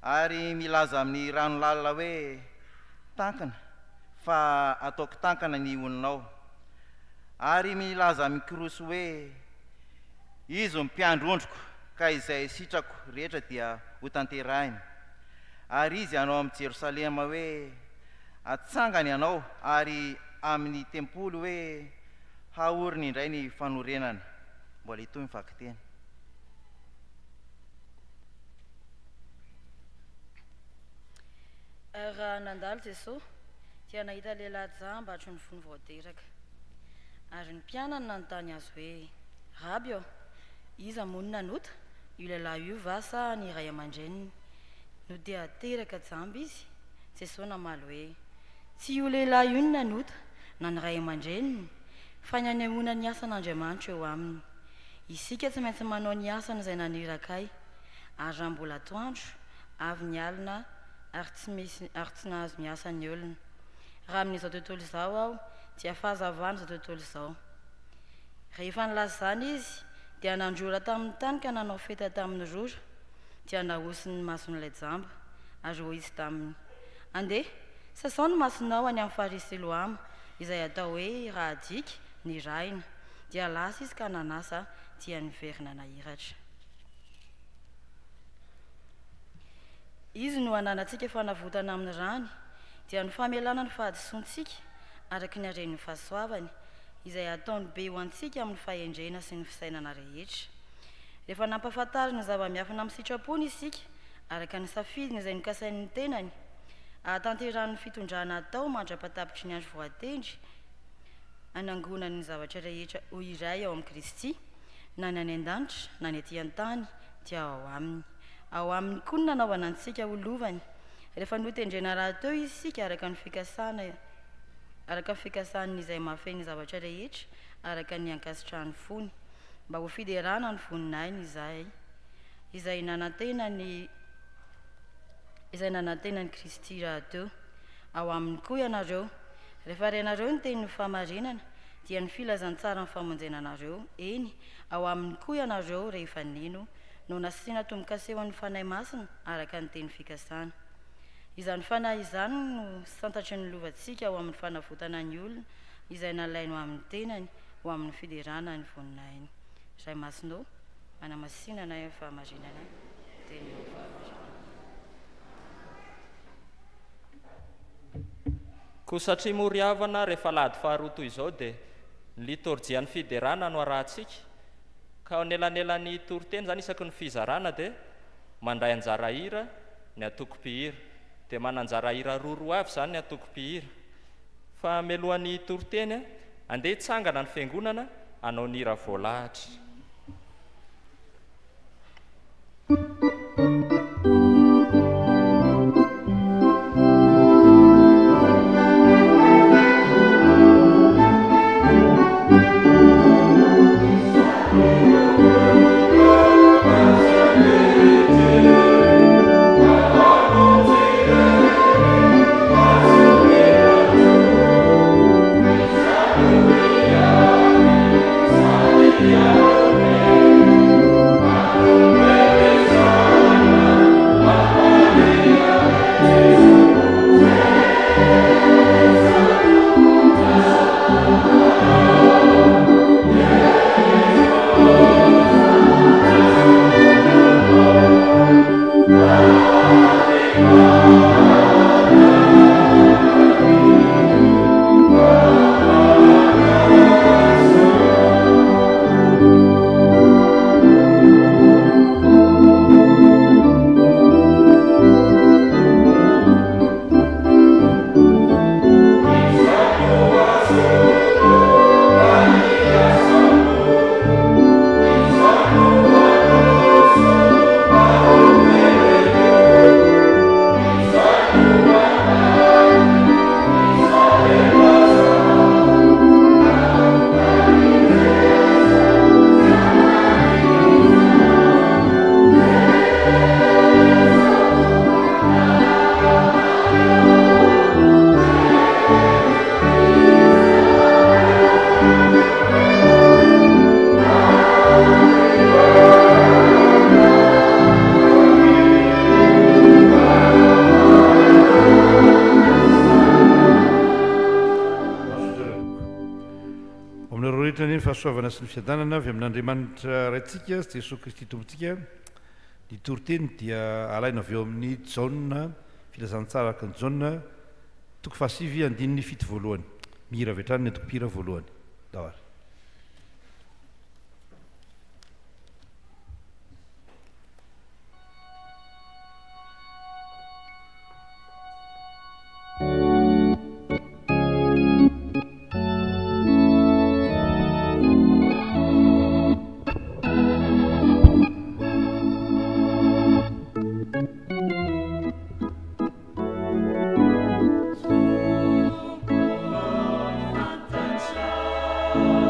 Ary milaza amin'ny ranolalina hoe tankana fa ataoko tankana ny oninao. Ary milaza amin'ny Kirosy hoe izy mpiandry ondriko ka izay sitrako rehetra dia ho tanterahiny. Ary izy anao amin'ny Jerosalema hoe atsangana ianao ary amin'ny tempoly hoe haoriny indray ny fanorenana. Mbola itoy ny vaky-teny. Raha nandalo Jesosy dia nahita lehilahy jamba hatry ny fony voateraka. Ary ny mpianany nanontany azy hoe raby ao, iza moa nanota io lehilahy io va sa ny ray aman-dreniny no dia teraka jamba izy? Jesosy namaly hoe tsy io lehilahy io ny nanota na ny ray aman-dreniny fa ny anehoana ny asan'Andriamanitra eo aminy. Isika tsy maintsy manao ny asany izay nanirakay, ary raha mbola atoandro avy ny alina ary tsy nahazo miasa ny olona. Raha amin'izao tontolo izao aho dia fahazavana izao tontolo izao. Rehefa nilaza izany izy dia nandrora tamin'ny tany ka nanao feta tamin'ny rora, dia nahosi ny mason'ilay jamba ary hoy izy taminy, andeha sasao ny masonao any amin'ny farihy Siloama izay atao hoe raha adika ny raina. Dia lasa izy ka nanasa dia niverina nahiratra. Izy no ananantsika fanavotana amin'ny rany dia ny famelana ny fahadisoantsika araka ny haren'ny fahasoavany izay ataony be ho antsika amin'ny fahendrena sy ny fisainana rehetra. Rehefa nampahafantarina zava-miafina amin'ny sitrapony isika araka ny safidiny izay nikasain'ny tenany, ahatanteran'ny fitondrana atao mandra-patapitry ny andro voatendry, anangonany ny zavatra rehetra ho iray ao amin'ny Kristy, na ny any an-danitra na ny etỳ an-tany dia ao aminy. Ao aminy koa ny nanaovana antsika ho lovany, rehefa notendrena raha teo izy sika araka ny fikasana araka fikasan'izay mafeny zavatra rehetra araka ny ankasitrahany fony mba ho fiderana ny voninainy izay nanantenany Kristy raha teo ao amin'ny koa ianareo rehefa renareo ny tenin'ny famarinana dia ny filazantsara ny famonjenanareo eny ao amin'ny koa ianareo rehefa nino no nasiana tombokasehoan'ny fanahy masina araka ny teny fikasana izany fanahy izany no santatry ny lovantsika ao amin'ny fanavotana ny olona izay nalaino amin'ny tenany ho amin'ny fiderana ny voninainy ray masinao manamasinana ny fahamarinana teny fahamarinana koa satria moriavana rehefa lady faharoa toy izao dia ny litorjian'ny fiderana no arahantsika ka nelanelany toroteny zany isaky ny fizarana dia mandray anjara hira ny atoko-pihira dia mananjara hira roa avy zany ny atoko-pihira fa melohan'ny toroteny andeha hitsangana ny fiangonana anao ny hira voalahatra. fahasoavana sy ny fiadanana avy amin'Andriamanitra raintsika sy Jesosy Kristy tompontsika. Ny toriteny dia alaina avy eo amin'ny jauna filazantsara araka ny jauna toko fahasivy andininy fito voalohany mihira avy hatrany ny antoko-pihira voalohany dahara. Oh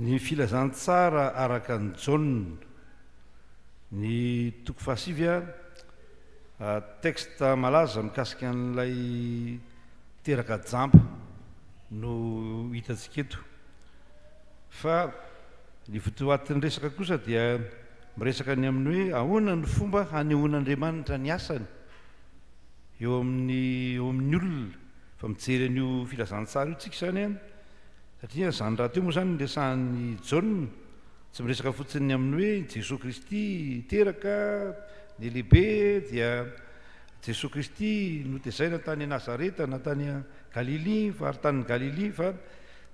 ny filazantsara araka ny jaune ny toko fahasivy texte malaza mikasika an'ilay teraka jamba no hitantsika eto fa ny votoatin'ny resaka kosa dia miresaka ny amin'ny hoe ahoana ny fomba hanehoan'Andriamanitra ny asany eo amin'ny olona fa mijery an'io filazantsara io tsika zany satria zany raha teo moa zany resahan'ny jaune tsy miresaka fotsiny amin'ny hoe Jesosy Kristy teraka ny lehibe dia Jesosy Kristy notezaina tany Nazareta na tany Galili fa ary tany Galili fa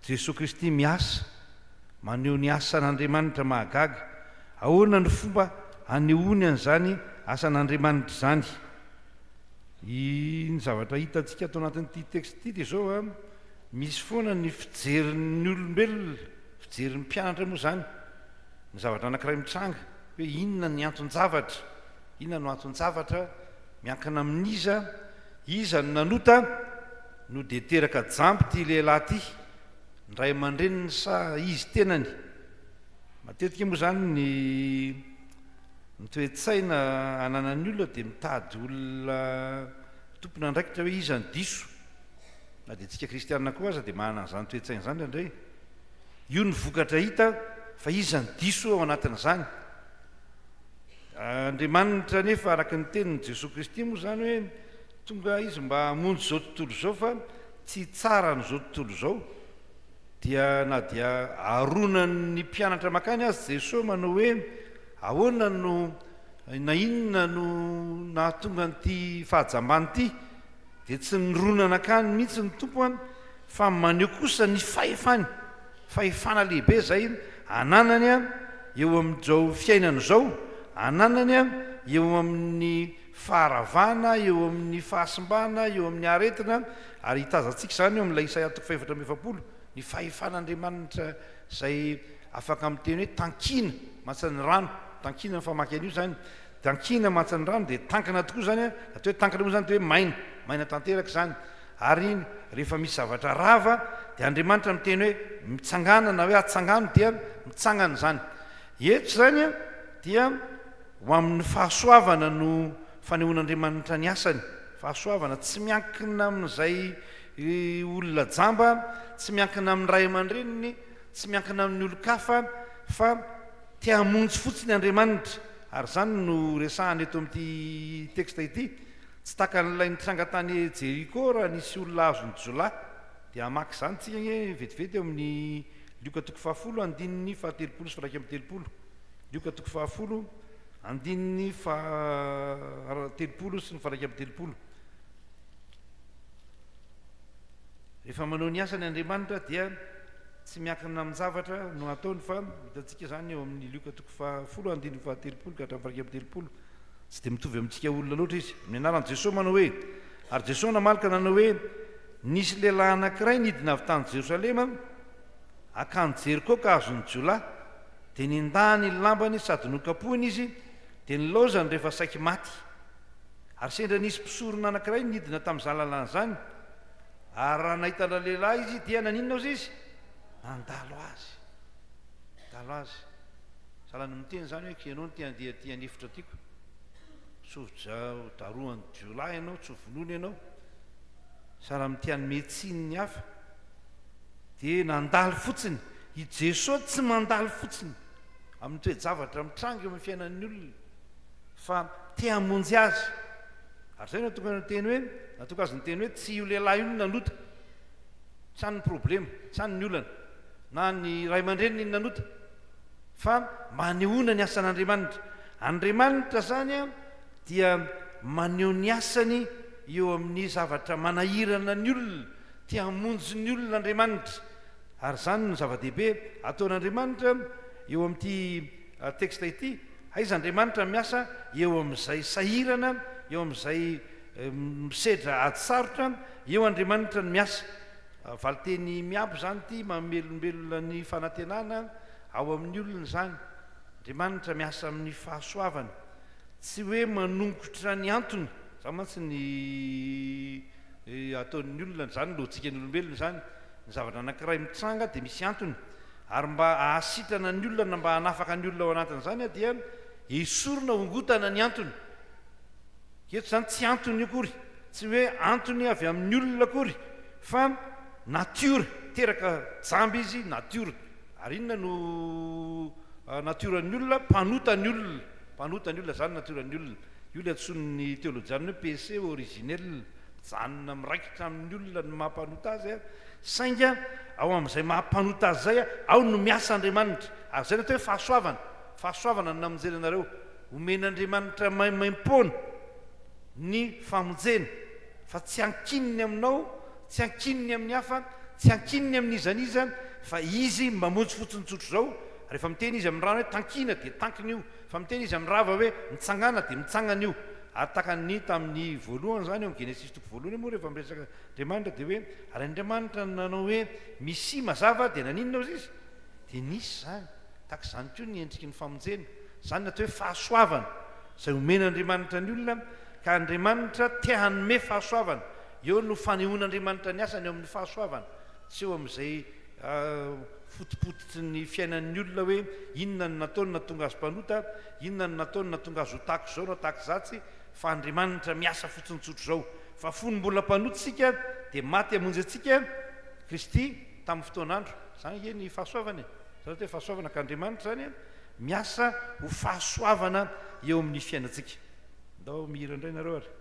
Jesosy Kristy miasa maneho ny asan'Andriamanitra mahagaga ahoana ny fomba hanehoany an'izany asan'Andriamanitra zany ny zavatra hitantsika ato anatin'ity texte ity dia zao misy foana ny fijerin'ny olombelona fijerin'ny mpianatra moa zany ny zavatra anankiray mitranga hoe inona ny anton-javatra inona no anton-javatra miankina amin'iza iza ny nanota no de teraka jambo ty lehilahy ty ny ray aman-dreniny sa izy tenany matetika moa zany ny toe-tsaina ananan'ny olona dia mitady olona tompona andraikitra hoe iza ny diso na dia tsika kristianina koa aza dia manana an'izany toe-tsaina zany indray io ny vokatra hita fa iza ny diso ao anatin'izany Andriamanitra nefa araka ny teniny Jesosy Kristy moa zany hoe tonga izy mba hamonjy zao tontolo zao fa tsy tsara n'izao tontolo zao dia na dia aronan'ny mpianatra makany azy Jesosy manao hoe ahoana no na inona no nahatonga n'ity fahajambany ity dia tsy nironana akany mihitsy ny tompo fa maneho kosa ny fahefana lehibe zay ananany eo amin'izao fiainana zao ananany eo amin'ny faharavana eo amin'ny fahasimbana eo amin'ny aretina ary hitazantsika zany eo amin'ilay Isaia 4:40 ny fahefan'Andriamanitra zay afaka miteny hoe tankina matsan'ny rano tankina ny famaky an'io zany tankina matsan'ny rano dia tankana tokoa zany atao hoe tankana moa zany dia hoe maina tanteraka zany ary rehefa misy zavatra rava dia Andriamanitra miteny hoe mitsangana na hoe atsangano dia mitsangana zany eto zany dia ho amin'ny fahasoavana no fanehoan'Andriamanitra ny asany fahasoavana tsy miankina amin'izay olona jamba tsy miankina amin'ny ray aman-dreniny tsy miankina amin'ny olo-kafa fa tia hamonjy fotsiny Andriamanitra ary zany no resahany eto amin'ity texte ity tsy taka n'ilay nitranga tany Jeriko raha nisy olona azony jolahy dia hamaky zany tsika vetivety eo amin'ny Luka 10:7-13 Luka 10:7-13 sy ny 13. Rehefa manao ny asany Andriamanitra dia tsy miankina amin'ny zavatra no ataony fa hitantsika zany eo amin'ny Luka 10:13-13 tsy dia mitovy amintsika olona loatra izy ny anaran'i Jesosy manao hoe ary Jesosy namalaka nanao hoe nisy lehilahy anankiray nidina avy tany Jerosalema akany Jeriko ka azony jolahy dia nindahany ny lambany sady nokapohiny izy dia nilaozany rehefa saiky maty ary sendra nisy mpisorona anankiray nidina tamin'izany lalana zany ary raha nahitana lehilahy izy dia naninona azy izy nandalo azy salany miteny zany hoe ianao ny tia nefitra tiako tsovy daroany jolahy ianao tsy vonoana ianao sara mitiany metsiny ny hafa dia nandalo fotsiny i Jesosy tsy mandalo fotsiny amin'ny toe-javatra mitranga eo amin'ny fiainan'ny olona fa tia hamonjy azy ary zay no tonga noteny hoe natonga azy niteny hoe tsy io lehilahy io no nanota tsy any ny problema tsy any ny olana na ny ray aman-dreniny iny nanota fa manehoana ny asan'Andriamanitra Andriamanitra zany dia maneho ny asany eo amin'ny zavatra manahirana ny olona tia hamonjy ny olona Andriamanitra ary zany ny zava-dehibe ataon'Andriamanitra eo amin'ity texte ity aiza Andriamanitra miasa eo amin'izay sahirana eo amin'izay misedra ady sarotra eo Andriamanitra ny miasa valiteny miabo zany ity mamelombelona ny fanantenana ao amin'ny olona zany Andriamanitra miasa amin'ny fahasoavana tsy hoe manongotra ny antony za mantsy ny ataon'ny olona zany lotsika ny olombelona zany ny zavatra anankiray mitranga dia misy antony ary mba ahasitrana ny olona mba hanafaka ny olona ao anatin'izany dia isorona ongotana ny antony eto zany tsy antony akory tsy hoe antony avy amin'ny olona akory fa natiora teraka jamby izy natiora ary inona no natioran'ny olona mpanotany olona zany natioran'ny olona io le antson'ny teolojiana hoe péché originel mijanona miraikitra amin'ny olona ny mampanota azy sainga ao amin'izay mampanota azy zay ao no miasa Andriamanitra ary zay natao hoe fahasoavana no namonjena anareo omen'Andriamanitra maimaim-poana ny famonjena fa tsy ankininy aminao tsy ankininy amin'ny hafa tsy ankininy amin'izaniza fa izy mamonjy fotsiny-tsotro zao rehefa miteny izy amin'ny rano hoe tankina dia tankina io fa miteny izy amin'ny rava hoe mitsangana dia mitsangana io ary takany tamin'ny voalohany zany eo Genesis toko voalohany moa rehefa miresaka Andriamanitra dia hoe ary Andriamanitra nanao hoe misy mazava dia naninona ozy izy dia nisy zany taka izany koa ny endriky ny famonjena zany natao hoe fahasoavana izay omen'Andriamanitra ny olona ka Andriamanitra tia hanome fahasoavana eo no fanehoan'Andriamanitra ny asany eo amin'ny fahasoavana tsy eo amin'izay fotipotitry ny fiainan'ny olona hoe inona ny nataony natonga azy mpanota inona ny nataony natonga azy ho tahako zao na tahako zatsy fa Andriamanitra miasa fotsiny-tsotro zao fa fony mbola mpanotsika dia maty hamonjy antsika Kristy tamin'ny fotoan'andro zany ie ny fahasoavana zany hoe fahasoavana ka Andriamanitra zany miasa ho fahasoavana eo amin'ny fiainantsika ndao mihira indray nareo ary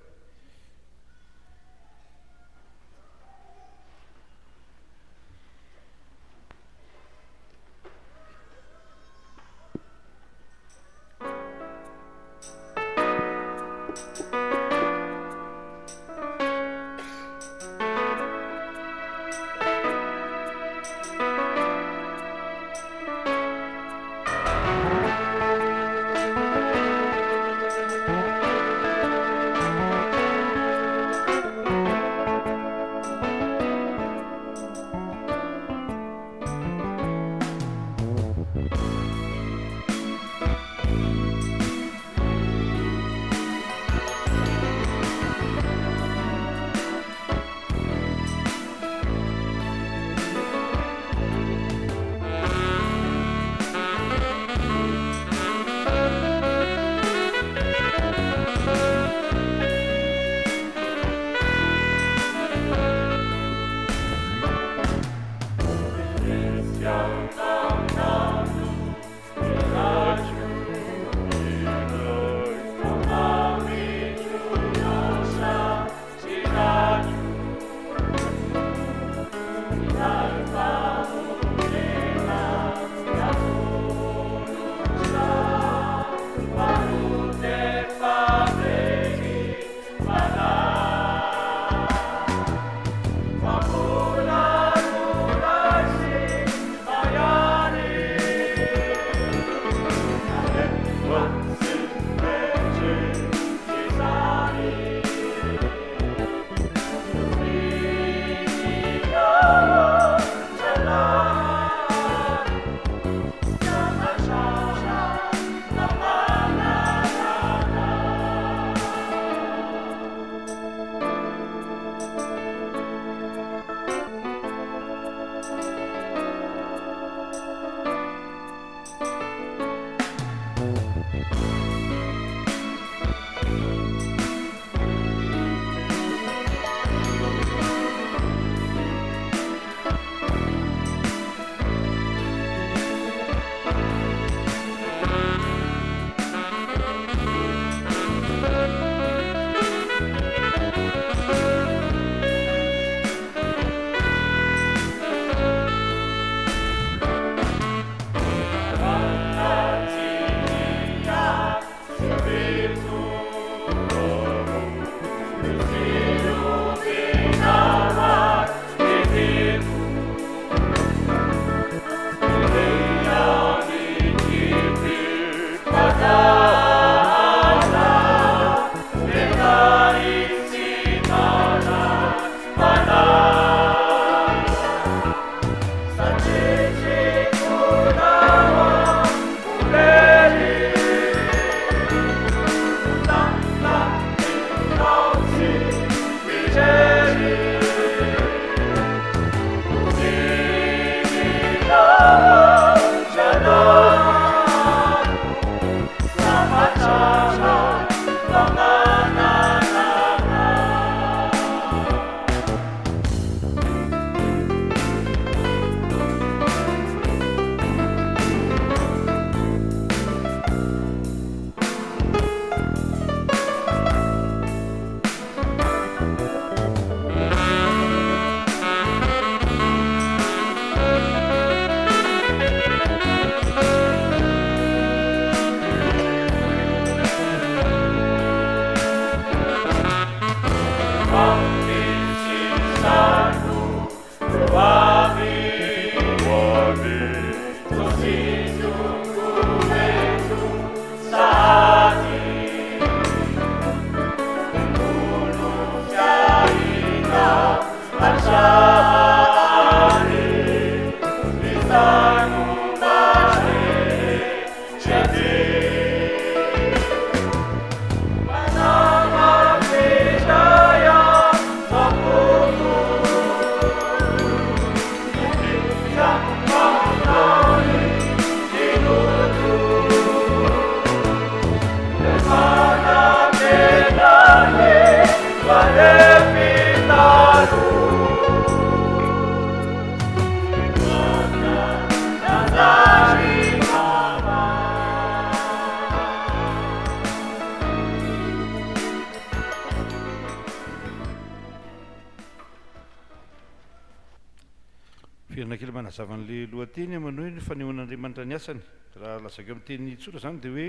firana kely manazava an'le lohateny manao hoe ny fanehoan'Andriamanitra ny asany raha lazako amin'ny teny tsotra zany dia hoe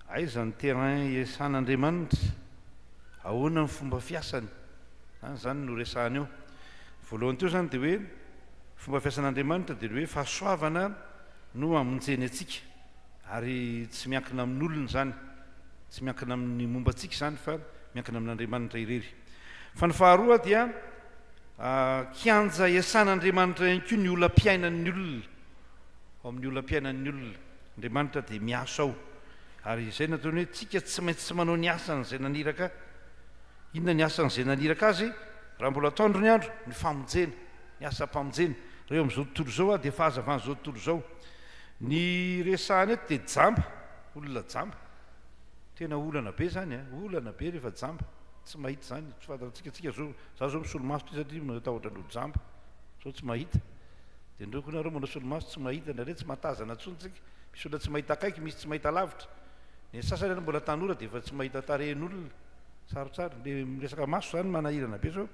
aiza ny terrain iasan'Andriamanitra ahoana ny fomba fiasany zany no resahana eo voalohany teo zany dia hoe fomba fiasan'Andriamanitra dia hoe fahasoavana no amonjeny atsika ary tsy miankina amin'olona zany tsy miankina amin'ny momba antsika zany fa miankina amin'Andriamanitra irery fa ny faharoa dia kianja iasan'Andriamanitra ihany koa ny olam-piainan'ny olona ao amin'ny olam-piainan'ny olona Andriamanitra dia miasa ao ary izay nataony hoe tsika tsy maintsy tsy manao ny asan'izay naniraka inona ny asan'izay naniraka azy raha mbola ataondro ny andro ny famonjena ny asa mpamonjena reo amin'izao tontolo zao dia fahazavan'izao tontolo zao ny resahany eto dia jamba olona jamba tena olana be zany olana be rehefa jamba tsy mahita zany tsy fantatsika zao za zao misolomaso ty satria matahotra andro jamba zao tsy mahita dia ndreko nareo manao solomaso tsy mahita ndraindray tsy matazana tsontsika misy olona tsy mahita akaiky misy tsy mahita lavitra ny sasany any mbola tanora dia efa tsy mahita tarehin'olona sarotsara le miresaka maso zany manahirana be zao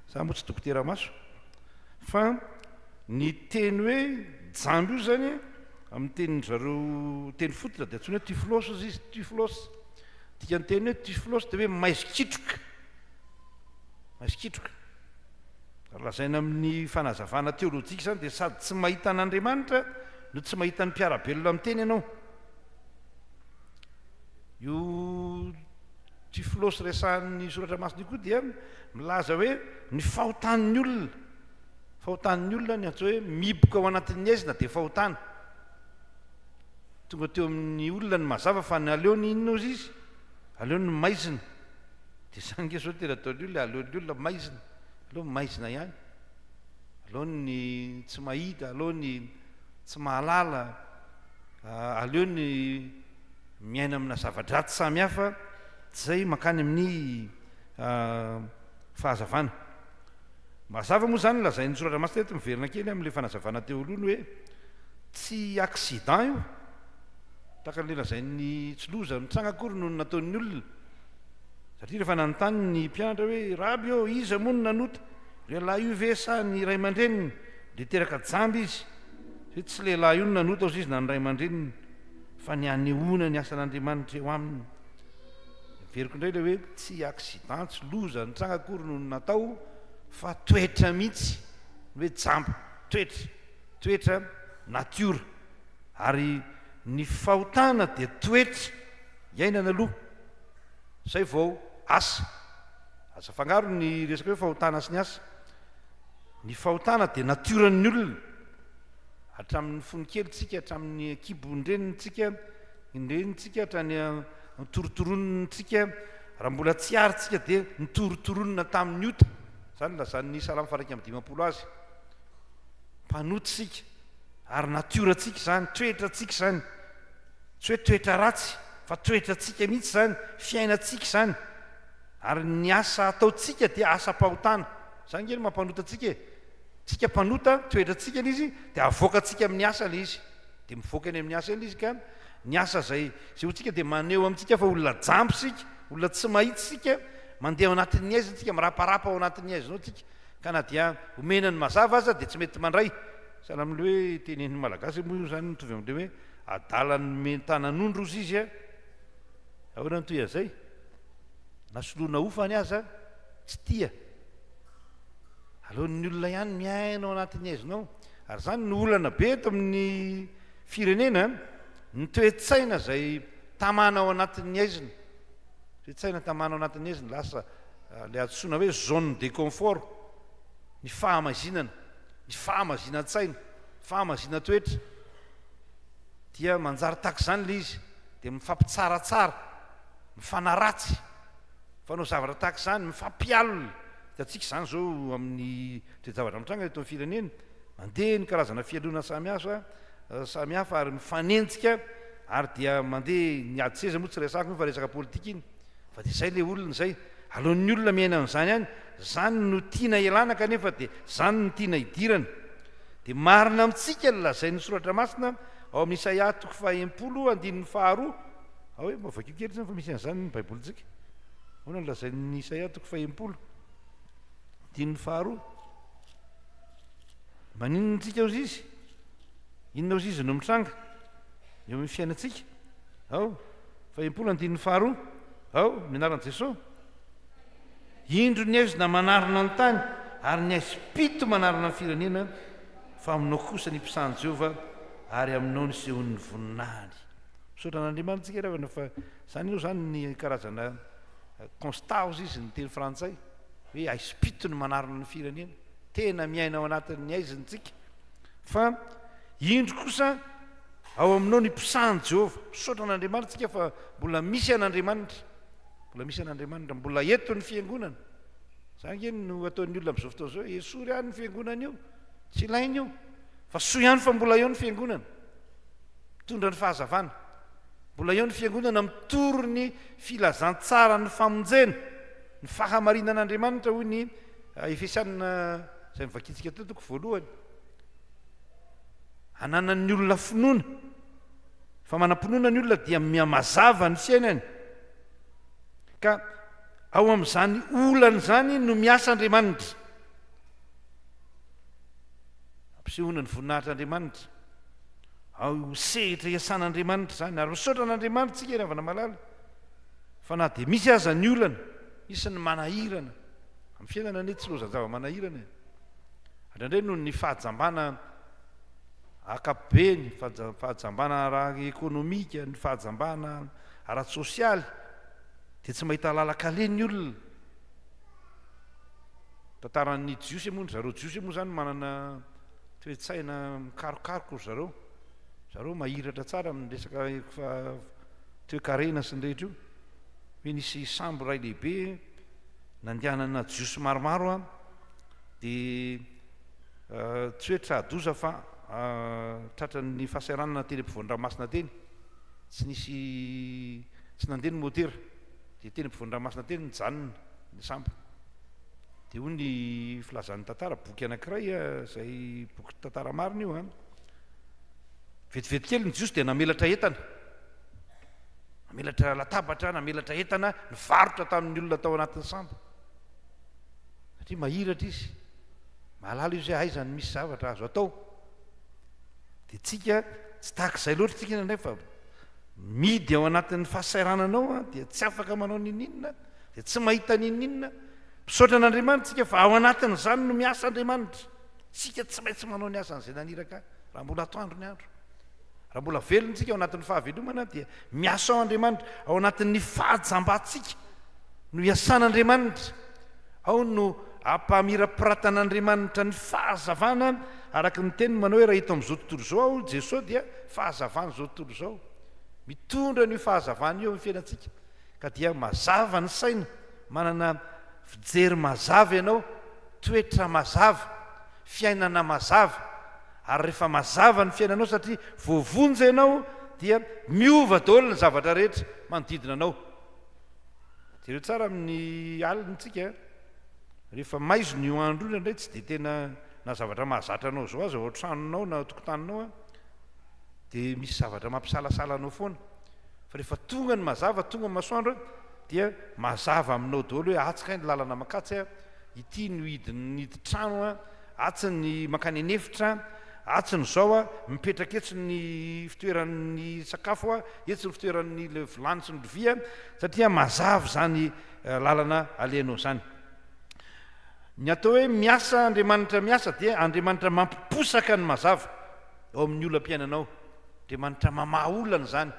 za moa tsy dokotera maso fa ny teny hoe jamby io zany amin'ny tenin zareo teny fototra dia antsony hoe tyflos izy izy tyflos dika ny teny hoe tyflos dia hoe maizikitroka maizikitroka lazaina amin'ny fanazavana teolojika zany dia sady tsy mahita an'Andriamanitra no tsy mahita ny mpiarabelona amin'ny teny ianao io tyflos resahan'ny soratra masina koa dia milaza hoe ny fahotan'ny olona ny antso hoe miboka ao anatin'ny aizina dia fahotana tonga teo amin'ny olona ny mazava fa ny aleony inona ozy izy aleony maizina dia zany nge zao tena ataony olona aleon'ny olona maizina aleo maizina ihany aleony tsy mahita aleony tsy mahalala aleony miaina amina zava-dratsy samy hafa zay mankany amin'ny fahazavana mazava moa zany lazain'ny soratra masina eto miverina kely amin'le fanazavana teo aloha ny hoe tsy accident io taka an'le lazain'ny tsy loza mitsanga akory no nataon'ny olona satria rehefa nanontany ny mpianatra hoe raby eo iza moa no nanota lehilahy io ve sa ny ray aman-dreniny de teraka jamby izy hoe tsy lehilahy io no nanota ozy izy na ny ray aman-dreniny fa ny anehoana ny asan'Andriamanitra eo aminy veriko indray le hoe tsy accident tsy loza nitsanga akory no natao fa toetra mihitsy hoe jamba toetra natiora ary ny fahotana dia toetra iainana aloha zay vao asa fangaro ny resaka hoe fahotana sy ny asa ny fahotana dia natioran'ny olona hatramin'ny fonikelytsika hatramin'ny kibondrenitsika indrenitsika hatrany torotoronitsika raha mbola tsy aritsika dia nitorotoronina tamin'ny ota zany lazan'ny salamo faraika amin'ny 50 azy mpanotsika ary natioratsika zany toetratsika zany tsy hoe toetra ratsy fa toetratsika mihitsy zany fiainatsika zany ary ny asa ataotsika dia asa-pahotana zany ngeny mampanotatsika tsika mpanota toetratsika l izy dia avoakatsika amin'ny asa le izy dia mivoaka any amin'ny asa iny izy ka ny asa zay hotsika dia maneho amintsika fa olona jambosika olona tsy mahitsika mandeha ao anatin'ny aizintsika miraparapa ao anatin'ny aizinao tsika ka na dia omena ny mazava aza dia tsy mety mandray sana amin'le hoe tenen'ny malagasy moa io zany mitovy amin'le hoe adalany mentanan'ondro ozy izy ahoana ny toy azay nasoloana ofany aza tsy tia aleon'ny olona ihany miaina ao anatin'ny aizinao ary zany ny olana be eto amin'ny firenena ny toe-tsaina zay tamana ao anatin'ny aizina toe-tsaina tamana ao anatin'ny aizina lasa le atsoina hoe zone de confort ny fahamazinana ny fahamazina-tsaina fahamazina toetra dia manjary tak zany le izy dia mifampitsaratsara mifanaratsy fanao zavatra tahaka zany mifampialina hitantsika zany zao amin'ny toejavatra mitranga eto amin'ny firenena mandeha ny karazana fialona samihafa ary mifanenjika ary dia mandeha ny ady seza moa tsy resako fa resaka politika iny fa dia zay le olona zay aleon'ny olona miaina amin'izany hany zany no tiana ialana kanefa dia zany no tiana hidirana dia marina amintsika lazain'ny soratra masina ao amin'ny Isaia 40:2 ao hoe mavakio kely zany fa misy an'izany ny baibolitsika ahoana ny lazain'ny Isaia 40:2 maninontsika ozy izy inona ozy izy no mitranga eo amin'ny fiainantsika ao fa 25 ao mianaran'i Jesosy indro ny aizona manarina ny tany ary ny aizy pito manarina ny firenena fa aminao kosa ny mpisany Jehova ary aminao ny sehon'ny voninahiny misaotra an'Andriamanitsika ravana fa zany io zany ny karazana constat ozy izy ny teny frantsay hoe aizy pito ny manarina ny firenena tena miaina ao anatin'ny aizintsika fa indro kosa ao aminao ny mpisany Jehova misaotra an'Andriamanitsika fa mbola misy an'Andriamanitra mbola eto ny fiangonana zany eny no ataon'ny olona amin'izao fotoana zao esory ihany ny fiangonana io tsy ilainy io fa soa ihany fa mbola eo ny fiangonana mitondra ny fahazavana mbola eo ny fiangonana mitoro ny filazantsara ny famonjena ny fahamarinan'Andriamanitra hoy ny Efesianina izay mivakitsika teo voalohany ananan'ny olona finoana fa manam-pinoana ny olona dia miamazava ny fiainany ka ao amin'izany olana zany no miasa Andriamanitra ampisehoana ny voninahitr'Andriamanitra ao sehitra iasan'Andriamanitra zany ary misaotra an'Andriamanitra tsika ravana malala fa na dia misy aza ny olana misy ny manahirana amin'ny fiainana ane tsy lozazava manahirana indrindray noho ny fahajambana akapobeny fahajambana ara ekonomika ny fahajambana ara-tsosialy dia tsy mahita lalakale ny olona tantaran'ny jiosy moa zareo jiosy moa zany manana toe-tsaina mikarokaroko zareo mahiratra tsara amin'ny resaka toe-karena sy ny rehetra io hoe nisy sambo ray lehibe nandehanana jiosy maromaro dia tsy hoe tradoza fa tratran'ny fahasahiranana teny ampovoan-dranomasina teny tsy nandeha ny motera dia teny ampovoan-dranomasina teny nijanona ny sambo dia hoy ny filazan'ny tantara boky anankiray izay boky tantara marina io vetivety kely ny jiosy dia namelatra entana namelatra latabatra namelatra entana nivarotra tamin'ny olona tao anatin'ny sambo satria mahiratra izy mahalala izy hoe aizany misy zavatra azo atao dia tsika tsy tahak'izay loatra tsika indray fa midy ao anatin'ny fahasairananao dia tsy afaka manao nininona dia tsy mahita nininona misaotra an'Andriamanitra tsika fa ao anatin'izany no miasa Andriamanitra tsika tsy maintsy manao ny asan'izay naniraka raha mbola atoandro ny andro raha mbola velontsika ao anatin'ny fahavelomana dia miasa ao Andriamanitra ao anatin'ny fahajambantsika no iasan'Andriamanitra ao no ampamirapiratana-Andriamanitra ny fahazavana araka ny teniny manao hoe raha hito amin'izao tontolo izao aho Jesosy dia fahazavana izao tontolo izao mitondra ny fahazavana eo amin'ny fiainantsika ka dia mazava ny saina manana fijery mazava ianao toetra mazava fiainana mazava ary rehefa mazava ny fiainanao satria voavonja ianao dia miova daholo ny zavatra rehetra manodidina anao jereo tsara amin'ny alintsika rehefa maizo ny andro iny indray tsy dia tena na zavatra mahazatra anao zao azy ao an-tranonao na tokotaninao dia misy zavatra mampisalasala anao foana fa rehefa tonga ny mazava tonga ny masoandro dia mazava aminao daholo hoe atsika ny lalana makatsy ity no hidiny trano atsy ny makany anefitra atsy ny zao mipetraka etsy ny fitoeran'ny sakafo etsy ny fitoeran'ny le vilany sy ny lovia satria mazava zany lalana alehanao zany ny atao hoe miasa Andriamanitra miasa dia Andriamanitra mampiposaka ny mazava ao amin'ny olam-piainanao Andriamanitra mamaha olana zany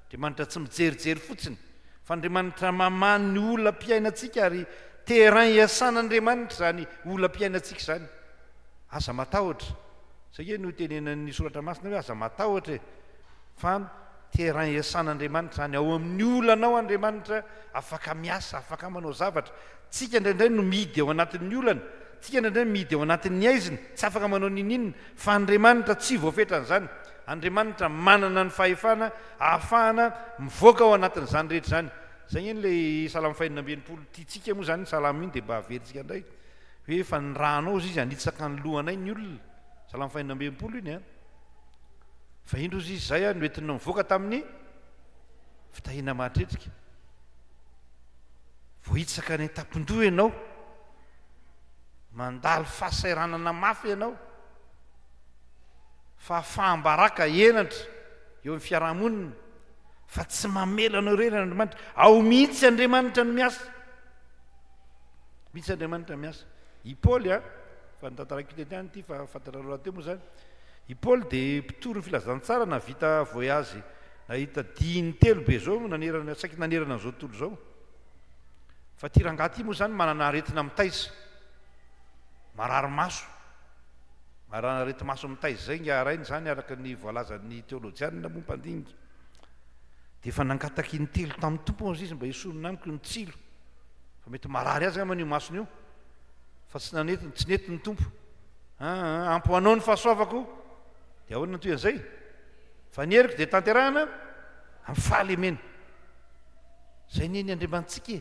Andriamanitra tsy mijerijery fotsiny fa Andriamanitra mamaha ny olam-piainantsika ary terrain iasan'Andriamanitra zany olam-piainantsika zany aza matahotra satria no tenenan'ny soratra masina hoe aza matahotra fa terrain iasan'Andriamanitra zany ao amin'ny olanao Andriamanitra afaka miasa afaka manao zavatra tsika indraindray no midy ao anatin'ny olana tsika indraindray midy ao anatin'ny aiziny tsy afaka manao nininona fa Andriamanitra tsy voafetran'izany Andriamanitra manana ny fahefana ahafahana mivoaka ao anatin'izany rehetra zany zay eny le salamy fahinina ambinipolo tiatsika moa zany salamy iny dia mba haveritsika indray hoe fa ny rahanao izy anitsaka ny lohanay ny olona salamy fahinina ambinipolo iny fa indro izy zay no entina mivoaka tamin'ny fitahina mahatretrika voahitsaka ny tapon-doha ianao mandalo fahasairanana mafy ianao fa fambaraka enatra eo amin'ny fiarahamonina fa tsy mamelana reny Andriamanitra ao mihitsy Andriamanitra no miasa mihitsy Andriamanitra miasa i Paoly fa nitantarako tety any ity fa fantatra roa teo moa zany i Paoly dia mpitory ny filazantsara na vita voyage nahita diny telo be zao nanerana saky nanerana an'izao tontolo zao fa ty rangahy ty moa zany manana aretina mitaiza marary maso marana areti-maso mitaiza zay nga arainy zany araka ny voalazan'ny teolojianina moa mpandinika dia efa nangataka intelo tamin'ny tompo izy mba hisonona amiko ny tsilo fa mety marary azy aman'io masony io fa tsy nety ny tompo ampoanao ny fahasoavako dia ahoana toy an'izay fa ny heriko dia tanterahana amin'ny fahalemena zay neny Andriamantsika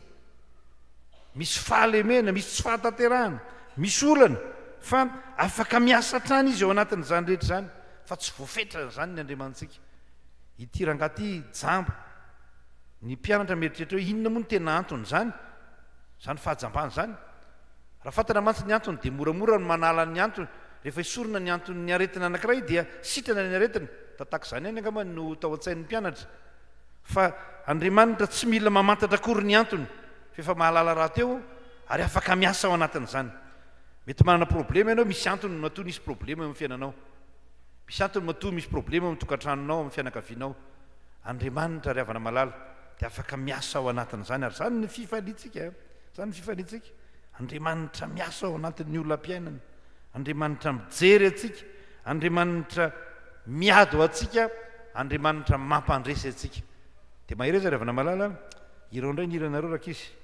misy fahalemena misy tsy fahatanterahana misy olana fa afaka miasa trany izy eo anatin'izany rehetra zany fa tsy voafetrana zany ny Andriamantsika ity rangahy ty jamba ny mpianatra mieritreritra hoe inona moa no tena antony zany fahajambany zany raha fantana mantsy ny antony dia moramora no manala ny antony rehefa isorona ny antony ny aretina anankiray dia sitrana ny aretina tataka izany any angamany no tao an-tsain'ny mpianatra fa Andriamanitra tsy mila mamantatra akory ny antony fefa mahalala raha teo ary afaka miasa ao anatin'izany mety manana problema ianao misy antony matoa nisy problema amin'ny fiainanao misy antony matoa misy problema amin'ny tokantranonao amin'ny fianakavianao Andriamanitra ry havana malala dia afaka miasa ao anatin'izany ary zany ny fifalitsika zany ny fifalitsika Andriamanitra miasa ao anatin'ny olona-piainana Andriamanitra mijery atsika Andriamanitra miady ho atsika Andriamanitra mampandresy atsika dia mahireza ry havana malala ireo indray ny iranareo rakizy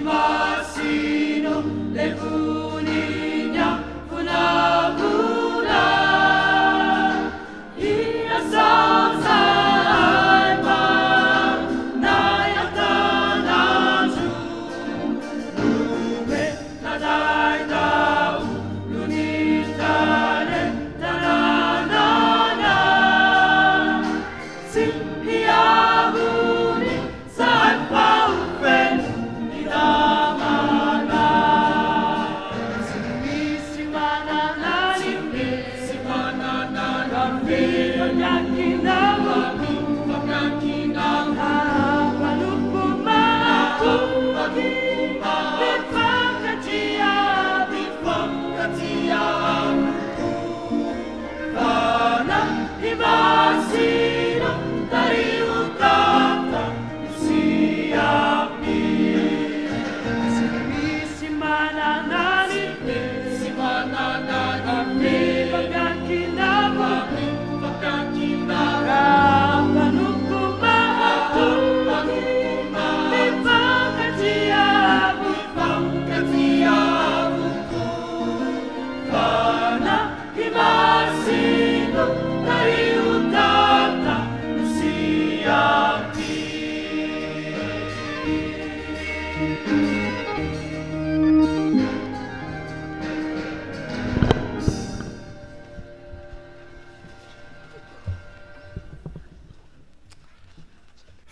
Masino le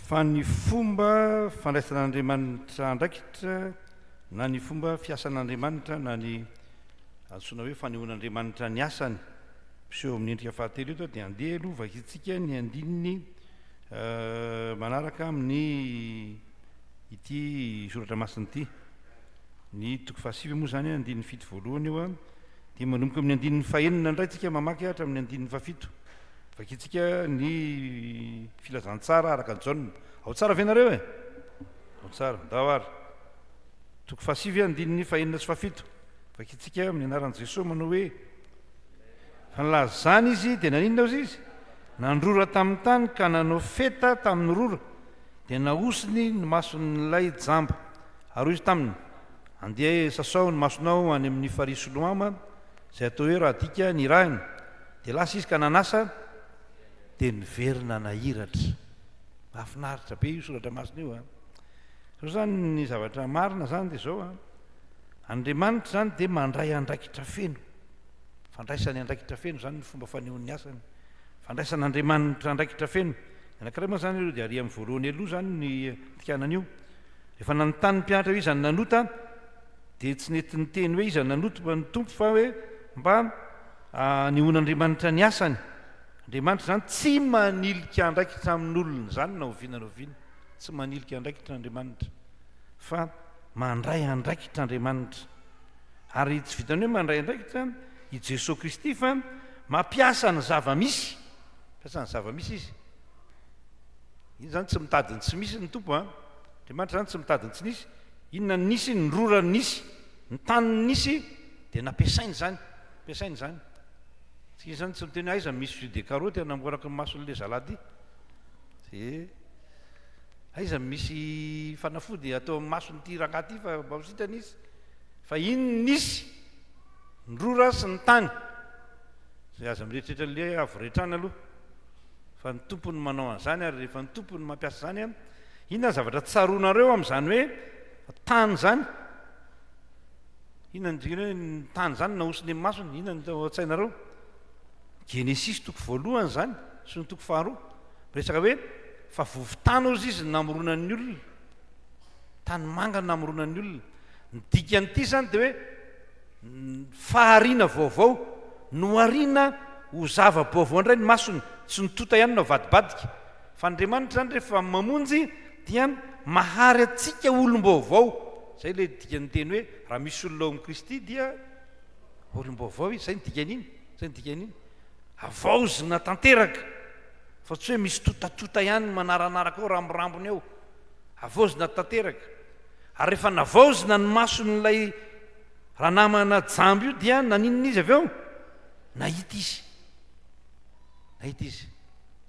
fa ny fomba fandraisan'Andriamanitra andraikitra na ny fomba fiasan'Andriamanitra na ny antsoina hoe fanehoan'Andriamanitra ny asany piseho amin'ny endrika fahatelo eto dia andeha aloha vakitsika ny andininy manaraka amin'ny ity soratra masina ity ny toko fahasivy moa zany andininy fito voalohany eo a dia manomboka amin'ny andininy fahenina indray tsika mamaky hatra amin'ny andininy fafito vakitsika ny filazantsara araka ny jaune ao tsara venareo e ao tsara ndao ary toko fahasivy andininy fahenina sy fafito vakitsika amin'ny anaran'i Jesosy manao hoe fanilazany izy dia naninona ozy izy nandrora tamin'ny tany ka nanao feta tamin'ny rora dia nahosiny ny mason'ilay jamba ary izy taminy andeha sasao ny masonao any amin'ny farisoloama izay atao hoe raha dika ny rahiny dia lasa izy ka nanasa dia niverina nahiratra mahafinaritra be io soratra masina io a so zany ny zavatra marina zany dia zao a Andriamanitra zany dia mandray andraikitra feno fandraisany andraikitra feno zany ny fomba fanehoan'ny asany fandraisan'Andriamanitra andraikitra feno anankiray moa zany ireo dia ary amin'ny voalohany aloha zany ny tikanan'io rehefa nanontany mpianatra hoe iza ny nanota dia tsy nety ny teny hoe iza ny nanota fa ny tompo fa hoe mba nehoan'Andriamanitra ny asany Andriamanitra zany tsy manilika andraikitra amin'olona zany na oviana na oviana tsy manilika andraikitra Andriamanitra fa mandray andraikitra Andriamanitra ary tsy vitany hoe mandray andraikitra i Jesosy Kristy fa mampiasa ny zava-misy mampiasa ny zava-misy izy iny zany tsy mitady ny tsy misy ny tompo a Andriamanitra zany tsy mitady ny tsy nisy inona ny nisy ny rora ny nisy ny tany ny nisy dia nampiasainy zany tsy zany tsy miteny aiza misy jus de carotte anamboaraka ny mason'le zalady dia aiza misy fanafody atao amin'ny mason'ity rangaty fa mbaositany izy fa iny nisy ny rora sy ny tany zay aza mirehetrrehetra le avoretrana aloha fa ny tompony manao an'izany ary rehefa ny tompony mampiasa zany a inona ny zavatra tsaroanareo amin'izany hoe tany zany inona ny hoe ny tany zany nahosiny amin'ny masony inona ny tao an-tsainareo Genesis toko voalohany zany sy ny toko faharoa resaka hoe fa vovotany ozy izy namoronan'ny olona tany manga namoronan'ny olona ny dikan'ity zany dia hoe fahariana vaovao noariana ho zava-baovao indray ny masony tsy nitota ihany no vadibadika fa Andriamanitra zany rehefa mamonjy dia mahary atsika olom-baovao zay le dikany teny hoe raha misy olona ao amin'ny Kristy dia olom-baovao izy zay ny dikan'iny avaozina tanteraka fa tsy hoe misy totatota ihany manaranaraka ao rambirambony ao avaozina tanteraka ary rehefa navaozina ny mason'ilay raha namana jamby io dia naninona izy avy eo nahita izy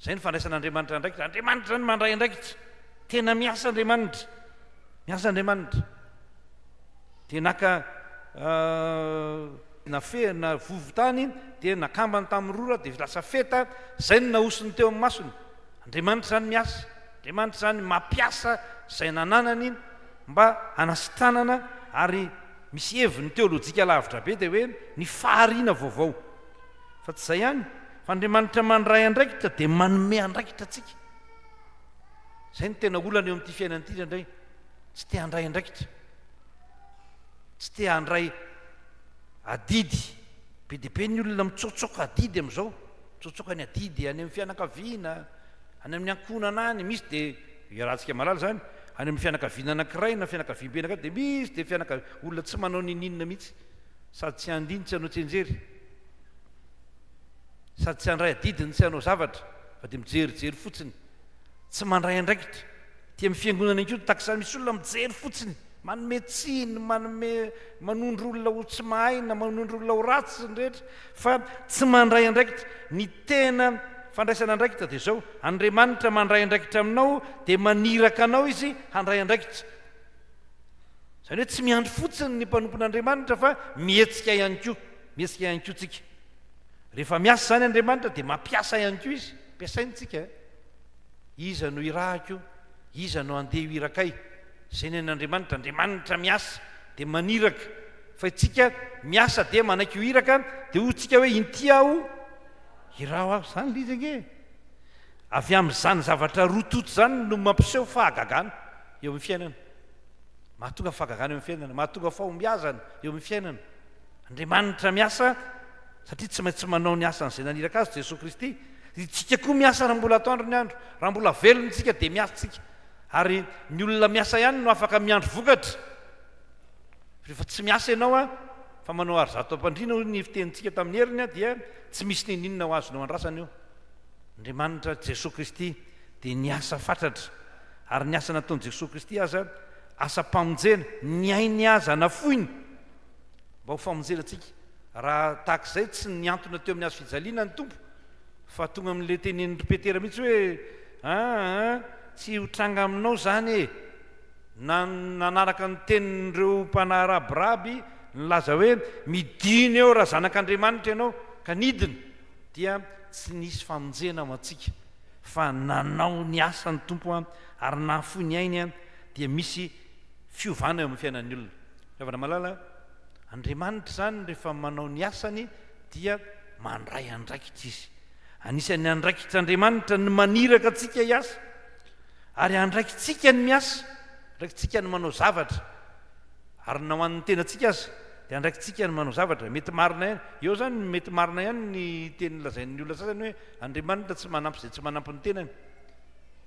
zay ny fandraisan'Andriamanitra andraikitra Andriamanitra zany mandray andraikitra tena miasa Andriamanitra dia naka nafehana vovotany dia nakambany tamin'ny rora dia lasa feta zay ny nahosiny teo amin'ny masony Andriamanitra zany miasa Andriamanitra zany mampiasa zay nananany mba anasitranana ary misy heviny teolojika lavitra be dia hoe ny fahariana vaovao fa tsy zay ihany fa Andriamanitra mandray andraikitra dia manome andraikitra atsika zay ny tena olana eo amin'ity fiainana ity indray tsy te handray andraikitra tsy te handray adidy be dia be ny olona mitsotsoka adidy amin'izao mitsotsoka ny adidy any amin'ny fianakaviana any amin'ny ankonana any misy dia iarahantsika malala zany any amin'ny fianakaviana anankiray na fianakaviam-be anankiray dia misy dia olona tsy manao nininona mihitsy sady tsy andiny tsy hanao tsenjery sady tsy handray adidiny tsy hanao zavatra fa dia mijerijery fotsiny tsy mandray andraikitra tia amin'ny fiangonana inko takizany misy olona mijery fotsiny manome tsiny manondro olona ho tsy mahay na manondro olona ho ratsy ny rehetra fa tsy mandray andraikitra ny tena fandraisana andraikitra dia zao Andriamanitra mandray andraikitra aminao dia maniraka anao izy handray andraikitra zany hoe tsy miandry fotsiny ny mpanompon'Andriamanitra fa mihetsika ihany koa tsika rehefa miasa zany Andriamanitra dia mampiasa ihany koa izy mpiasainy tsika iza no irahako iza no andeha ho irakay zay nen'Andriamanitra. Andriamanitra miasa dia maniraka, fa itsika miasa dia manaiky ho iraka dia ho tsika hoe inty aho irao aho. Zany lizy age avy amin'izany zavatra rototo zany no mampiseho fahagagana eo amin'ny fiainana, mahatonga fahagagana eo amin'ny fiainana, mahatonga fahombiazana eo amin'ny fiainana. Andriamanitra miasa satria tsy maintsy manao ny asan'izay naniraka azy Jesosy Kristy. Itsika koa miasa raha mbola atoandro ny andro, raha mbola velontsika dia miasa tsika, ary ny olona miasa ihany no afaka miandro vokatra. Rehefa tsy miasa ianao fa manao ary zato ampandrina ny fitenitsika tamin'ny heriny dia tsy misy ninina ho azonao andrasana io. Andriamanitra Jesosy Kristy dia ny asa fatratra, ary ny asa nataon'i Jesosy Kristy aza asa mpamonjena, ny ainy aza nafoiny mba ho famonjena antsika. Raha tahak'izay tsy niantona teo amin'ny azo fijaliana ny tompo, fa tonga amin'le tenin'ny Petera mihitsy hoe tsy ho tranga aminao zany e, nanaraka ny tenin'ireo mpanahy rabiraby nilaza hoe midiny eo raha zanak'Andriamanitra ianao ka nidina, dia tsy nisy famonjena ho antsika, fa nanao ny asan'ny tompo ary nahafoy ny ainy dia misy fiovana eo amin'ny fiainan'ny olona. Fitaovana malala, Andriamanitra zany rehefa manao ny asany dia mandray andraikitra izy. Anisan'ny andraikitr'Andriamanitra ny maniraka atsika hiasa, ary andraikitsika ny miasa, andraikitsika ny manao zavatra, ary nao an'ny tenatsika aza dia andraikitsika ny manao zavatra. Mety marina ihany eo zany, mety marina ihany ny teny lazain'ny olona sasany hoe Andriamanitra tsy manampy izay tsy manampy ny tenany.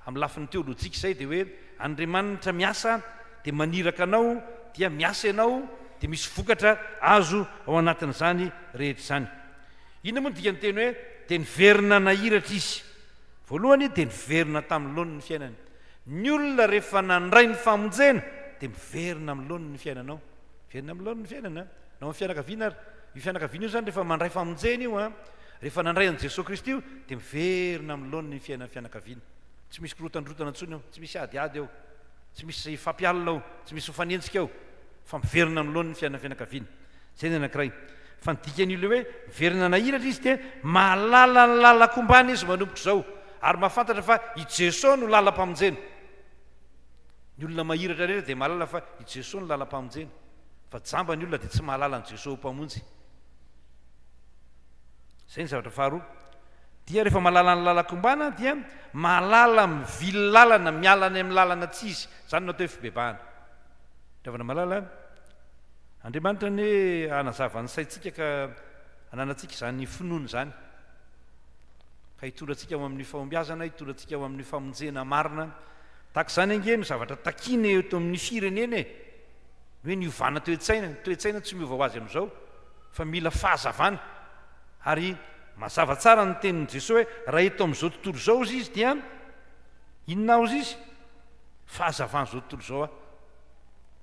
Amin'ny lafiny teolojika izay dia hoe Andriamanitra miasa dia maniraka anao, dia miasa ianao dia misy vokatra azo ao anatin'izany rehetra izany. Inona moa ny dikany teny hoe dia niverina nahiratra izy? Voalohany dia niverina tamin'ny laoniny ny fiainany. Ny olona rehefa nandray ny famonjena dia miverina amin'ny laoniny ny fiainanao, miverina amin'ny laoniny ny fiainana. Nao amin'ny fianakaviana ary io fianakaviana io zany rehefa mandray famonjena io rehefa nandray an' Jesosy Kristy io dia miverina amin'ny laoniny ny fiainana fianakaviana. Tsy misy korotandrotana antsony eo, tsy misy adiady eo, tsy misy fampialina eo, tsy misy hofanentsika eo, fa miverina amin'ny laoniny ny fiainana fianakaviana. Zay ny anankiray. Fa ny dikan'io hoe miverina nahiratra izy dia mahalala ny lalan-kombana izy manombotra izao, ary mahafantatra fa i Jesosy no lalam-pamonjena. Ny olona mahiratra rehetra dia mahalala fa i Jesosy no lalam-pamonjena, fa jamba ny olona dia tsy mahalala ny Jesosy ho mpamonjy. Zay ny zavatra faharoa. Dia rehefa mahalala ny lalan-kombana dia mahalala mivily lalana, miala any amin'ny lalana tsy izy, zany no atao hoe fibebahana. Fitaovana malala, Andriamanitra ny hoe hanazava ny saintsika ka hananantsika izany finoana zany, ka hitondratsika ao amin'ny fahombiazana, hitondratsika ao amin'ny famonjena marina. Tahaka izany ange ny zavatra takina eto amin'ny firenena hoe ny ovana toe-tsaina. Ny toe-tsaina tsy miova ho azy amin'izao, fa mila fahazavana. Ary mazava tsara ny tenin'i Jesosy hoe raha eto amin'izao tontolo izao izy dia inona ao izy? Fahazavana izao tontolo izao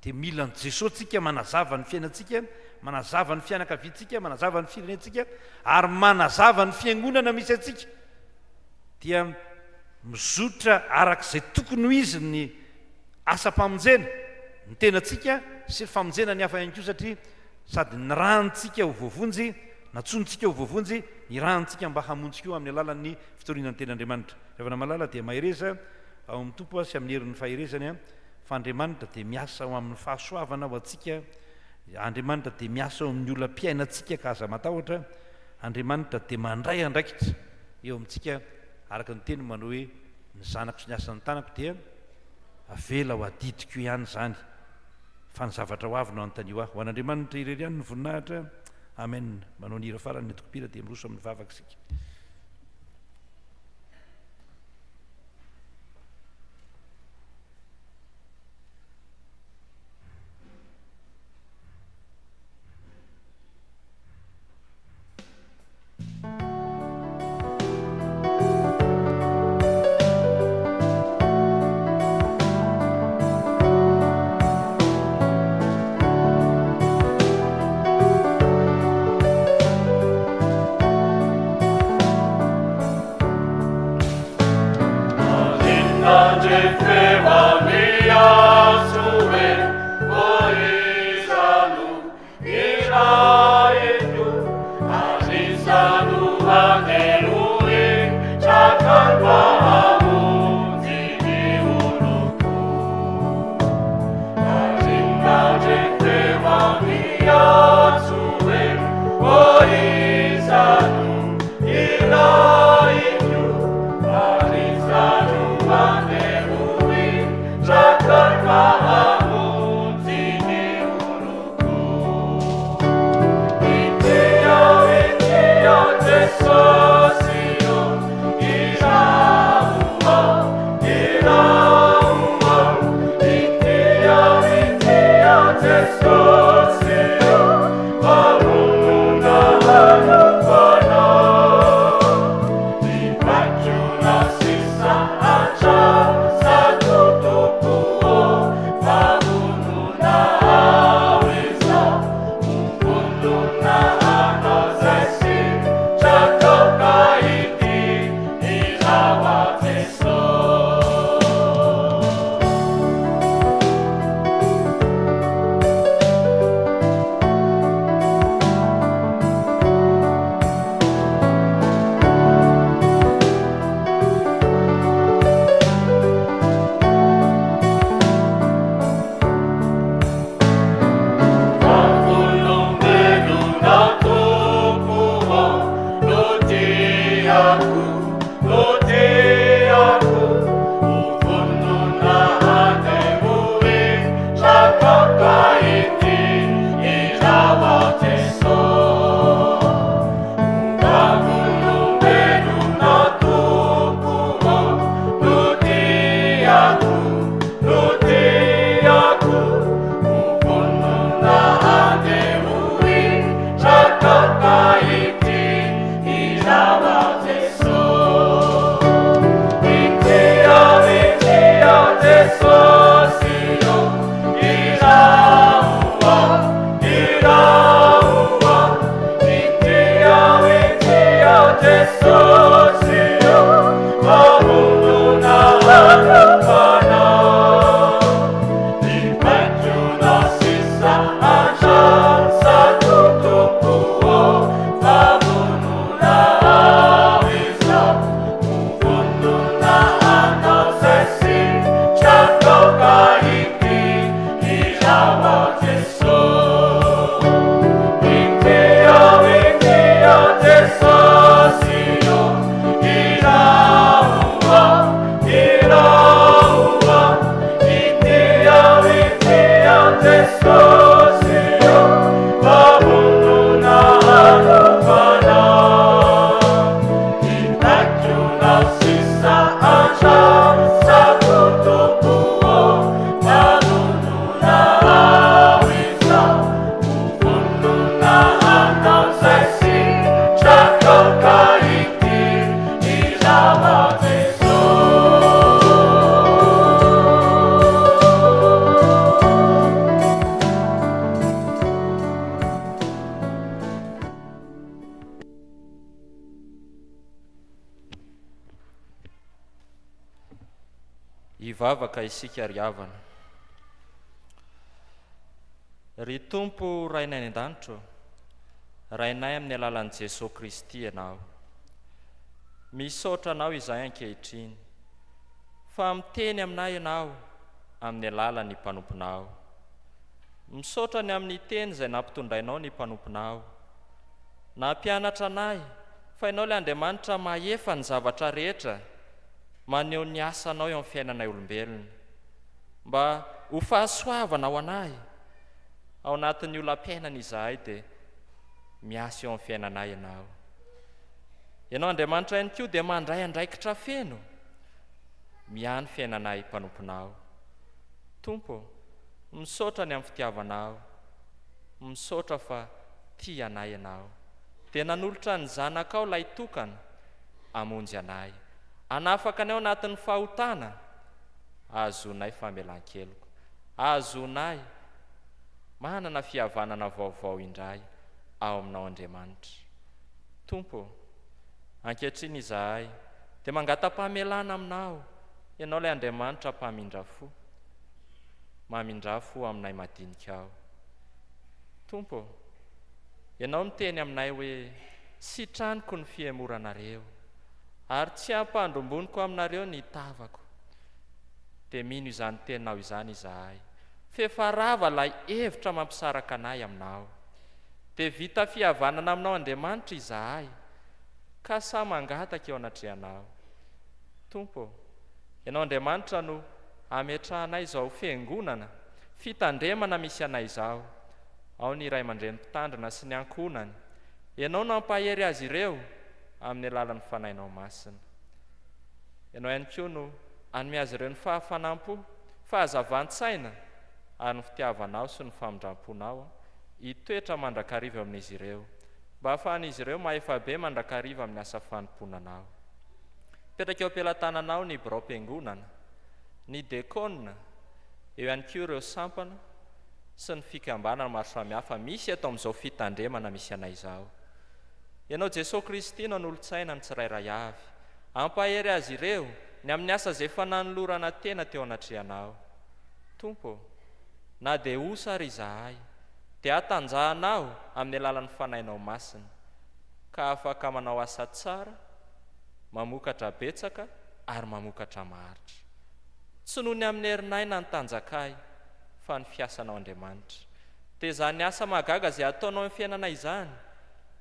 dia mila ny Jesosy tsika manazava ny fiainantsika, manazava ny fianakaviantsika, manazava ny firenentsika, ary manazava ny fiangonana misy atsika, dia mizotra arak'izay tokony ho izy ny asa-pamonjena, ny tenatsika sy ny famonjena ny hafa ihany koa, satria sady ny ranontsika ho voavonjy, natsonontsika ho voavonjy, ny ranontsika mba hamonjy koa amin'ny alalan'ny fitorian'ny ten'Andriamanitra. Rehefa malala dia mahereza ao amin'ny tompo sy amin'ny herin'ny faherezany fa Andriamanitra dia miasa ao amin'ny fahasoavana ho antsika. Andriamanitra dia miasa ao amin'ny olam-piainantsika ka aza matahotra. Andriamanitra dia mandray andraikitra eo amintsika, araka ny teny manao hoe ny zanako sy ny asan'ny tanako dia avela ho adidiko ihany zany, fa ny zavatra ho avy no antanio aho. Ho an'Andriamanitra irery ihany ny voninahitra. Amen. Manao ny hira farany ny tokopira dia miroso amin'ny vavaka isika. Ivavaka isika ry havana. Ry Tompo rainay an-danitro, rainay amin'ny alalan'i Jesosy Kristy ianao. Misaotra anao izahay ankehitriny, fa miteny aminay ianao amin'ny alalan'ny mpanomponao. Misaotra ny amin'ny teny izay nampitondrainao ny mpanomponao. Nampianatra anay fa ianao ilay Andriamanitra mahefa ny zavatra rehetra maneho ny asanao eo amin'ny fiainanay olombelona, mba ho fahasoavana ao anay ao anatin'ny olam-piainana izahay dia miasa eo amin'ny fiainanay ianao. Ianao Andriamanitra ihany koa dia mandray andraikitra feno miany fiainanay mpanomponao. Tompo, misaotra ny amin'ny fitiavanao, misaotra fa tia anay ianao. Dia nanolotra ny zanakao ilay tokana hamonjy anay, hanafaka anay ao anatin'ny fahotana, ahazonay famelan-keloko, ahazonay manana fihavanana vaovao indray ao aminao Andriamanitra. Tompo, ankehitriny izahay dia mangata-pahamelana aminao, ianao ilay Andriamanitra mamindrafo aminay madinika ao. Tompo, ianao miteny aminay hoe sitraniko ny fiemoranareo ary tsy ampandromboniko aminareo ny tavako. Dia mino izany teninao izany izahay, fefarava lay hevitra mampisaraka anay aminao. Dia vita fihavanana aminao Andriamanitra izahay, ka sa mangataka eo anatrehanao. Tompo, ianao Andriamanitra no ametrahanay izao fiangonana, fitandremana misy anay izao, ao ny Ray aman-dreny mpitandrina sy ny ankonany. Ianao no ampahery azy ireo amin'ny alalan'ny fanainao masina. Ianao ihany koa no anome azy ireo ny fahafanampo, fahazavan-tsaina ary ny fitiavanao sy ny famindramponao hitoetra mandrakariva amin'izy ireo, mba ahafahan'izy ireo mahefa-be mandrakariva amin'ny asa fanomponanao. Petraka eo am-pelantananao ny birao-piangonana, ny dekona, eo ihany koa ireo sampana sy ny fikambanana maro samihafa misy eto amin'izao fitandremana misy anay izao. Ianao Jesosy Kristy no anolo-tsaina ny tsirairay avy, ampahery azy ireo ny amin'ny asa izay efa nanolorana tena teo anatrehanao. Tompo, na dia osa ary izahay dia atanjahanao amin'ny alalan'ny fanainao masina, ka afaka manao asa tsara, mamokatra betsaka ary mamokatra maharitra. Tsy noho ny amin'ny herinaina ny tanjakay, fa ny fiasanao Andriamanitra. Dia izany asa magaga izay ataonao amin'ny fiainana izany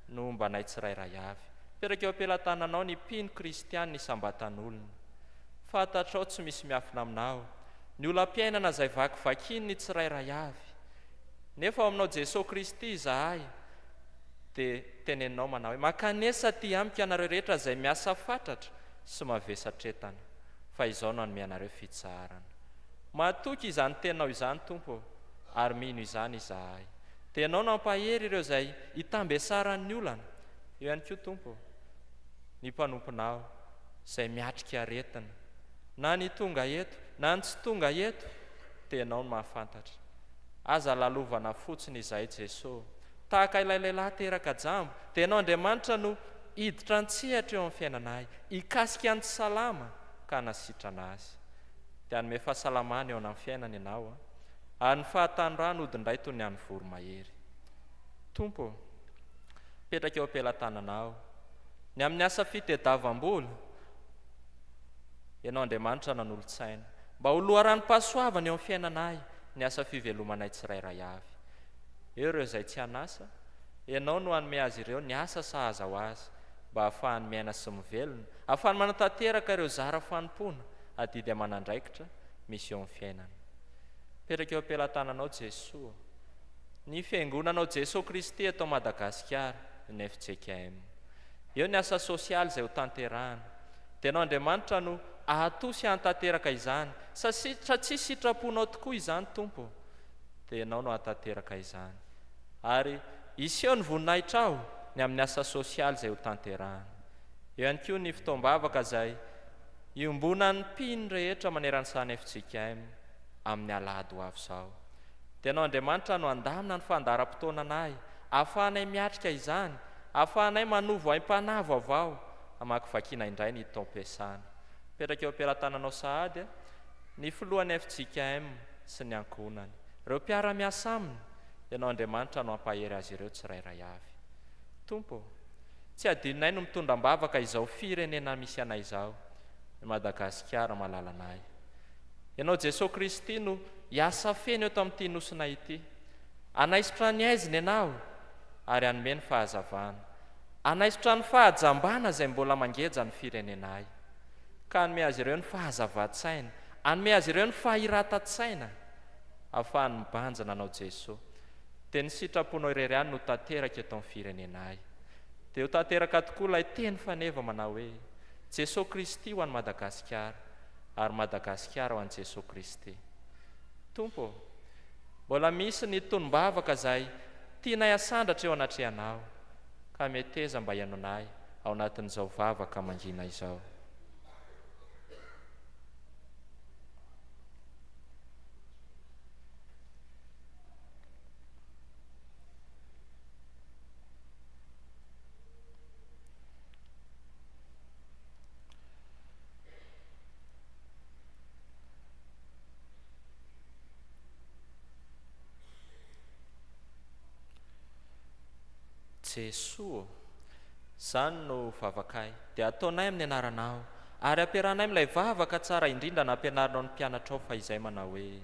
no mba nay tsirairay avy. Petraka eo am-pelantananao ny mpino kristiany ny sambatan'olona. Fantatrao tsy misy miafina aminao ny olam-piainana izay vakivakiny ny tsirairay avy. Nefa ao aminao Jesosy Kristy izahay dia teneninao manao hoe makanesa ty amiko ianareo rehetra izay miasa fatratra sy mavesatra entana, fa izao no hanome anareo fitsarana. Matoky izany teninao izany Tompo, ary mino izany izahay. Dia ianao no ampahery ireo izay hitambesaran'ny olana. Eo ihany koa Tompo, ny mpanomponao izay miatrika aretina, na ny tonga eto na ny tsy tonga eto, dia ianao no mahafantatra. Aza lalovana fotsiny izahay Jesosy, tahaka ilay lehilahy teraka jambo, dia ianao Andriamanitra no hiditra antsehatra eo amin'ny fiainanay, hikasika ny salama ka nasitrana azy. Dia hanome fahasalamana eo amin'ny fiainana ianao, Ary ny fahatanyrano odindray toy ny any voromahery. Tompo, petraka eo am-pelantananao. Ny amin'ny asa fitediavam-bola, ianao Andriamanitra nanolo-tsaina. Mba ho loharanom-pahasoavana eo amin'ny fiainanay, ny asa fivelomanay tsirairay avy. Eo ireo izay tsy hanasa, ianao no hanome azy ireo ny asa sahaza ho azy, mba hahafahany miaina sy mivelona, ahafahany manatanteraka ireo zara fanompona, adidy aman'andraikitra misy eo amin'ny fiainana. Petraka eo am-pelantananao Jesoa, ny fiangonanao Jesosy Kristy atao Madagasikara, ny FJKM. Eo ny asa sosialy izay ho tanterahana. Tenao Andriamanitra no ahatosy hantanteraka izany, satria tsy sitraponao tokoa izany Tompo, dia ianao no hatanteraka izany. Ary iseho ny voninahitra aho ny amin'ny asa sosialy izay ho tanterahana. Eo ihany koa ny fotoam-bavaka izay iombona ny mpino rehetra manerany sany FJKM amin'ny alahady ho avy izao. Tenao Andriamanitra no andamina ny fandaharam-potoananay, ahafahanay miatrika izany, ahafahanay manovo aim-panavo avao, hamakivakiana indray ny taom-piasana. Petraka eo am-pelantananao sahady ny filohan'ny FJKM sy ny ankonany, ireo mpiara-miasa aminy, ianao Andriamanitra no hampahery azy ireo tsirairay avy. Tompo, tsy adinonay no mitondram-bavaka izao firenena misy anay izao, ny Madagasikara malalanay. Ianao Jesosy Kristy no hiasa feno eto amin'ity nosina ity. Anaisotra ny aiziny ianao ary hanome ny fahazavana. Anaisotra ny fahajambana izay mbola mangeja ny firenenay. Ka hanome azy ireo ny fahazava-tsaina, hanome azy ireo ny fahiratan-tsaina, ahafahany mibanjana anao Jesosy. Dia ny sitraponao irery ihany no tanteraka eto amin'ny firenenay. Dia ho tanteraka tokoa ilay teny faneva manao hoe Jesosy Kristy ho an'ny Madagasikara, ary Madagasikara ho an'i Jesosy Kristy. Tompo, mbola misy ny tonom-bavaka izay tianay asandatra eo anatrehanao, ka meteza mba ianonay ao anatin'izao vavaka mangina izao. Jesoa, izany no vavakay, dia ataonay amin'ny anaranao, ary ampiarahanay amin'ilay vavaka tsara indrindra na ampianaranao ny mpianatra ao fa izay manao hoe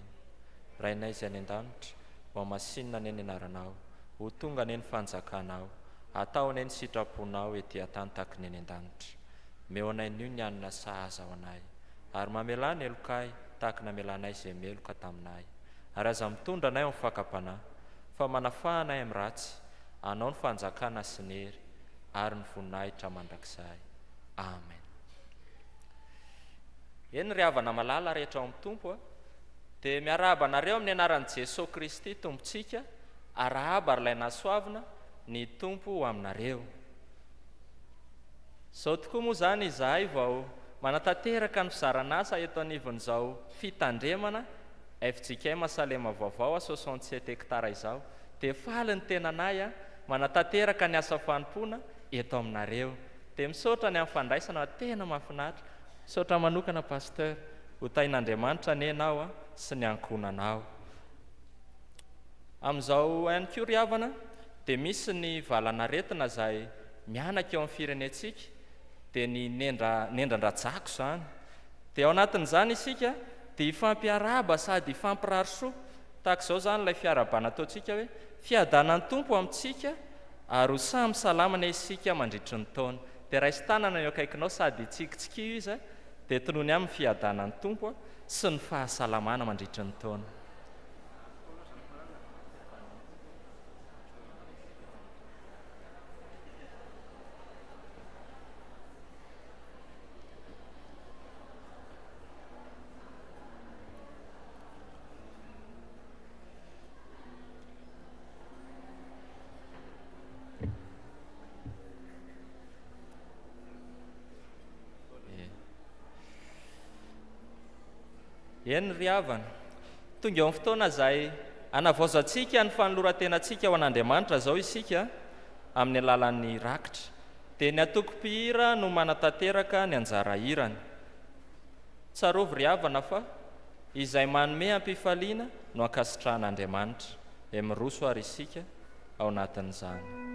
Rainay izay any an-danitra, ho masinina ny anaranao, ho tonga ny fanjakanao, atao ny sitraponao ety an-tany tahaka ny an-danitra. Meo anay n'io ny anona sahaza ao anay, ary mamelana elokay tahaka namelanay izay meloka taminay. Ary aza mitondra anay amin'ny fakapanahy, fa manafahanay amin'ny ratsy, anao ny fanjakana sy ny hery ary ny voninahitra mandrakizay. Amen. Eny ry havana malala rehetra ao amin'ny Tompo, dia miarahaba anareo amin'ny anaran'i Jesosy Kristy Tompontsika, arahaba ary ilay nasoavana ny Tompo ho aminareo. Izao tokoa moa izany izahay vao manatanteraka ny fizaran'asa eto anivon'izao fitandremana FJKM Salema vaovao 67 hektara izao, dia faly ny tenanay manatanteraka ny asa fanompoana eto aminareo. Dia misaotra ny amin'ny fandraisana tena mahafinaritra. Misaotra manokana pasteur, ho tain'Andriamanitra ny ianao sy ny ankonanao. Amin'izao ihany koa ry havana, dia misy ny valanaretina izay mianaka eo amin'ny firenetsika, dia ny nendran-drajako izany. Dia ao anatin'izany isika dia ifampiaraba sady ifampirarisoa, tahaka izao izany ilay fiarabana ataontsika hoe fiadanan'ny Tompo amintsika ary ho samy salamana isika mandritry ny taona. Dia raisy tanana eo akaikinao sady tsikitsikio izy, dia tonoany amin'ny fiadanan'ny Tompo sy ny fahasalamana mandritry ny taona. Eny ry havana, tonga eo amin'ny fotoana izay anavaozantsika ny fanoloran-tenantsika ao an'Andriamanitra izao isika amin'ny alalan'ny rakitra. Dia ny atoko-pihira no manatanteraka ny anjara hirany. Tsarovy ry havana fa izay manome ampifaliana no akasitran'Andriamanitra dia miroso ary isika ao anatin'izany.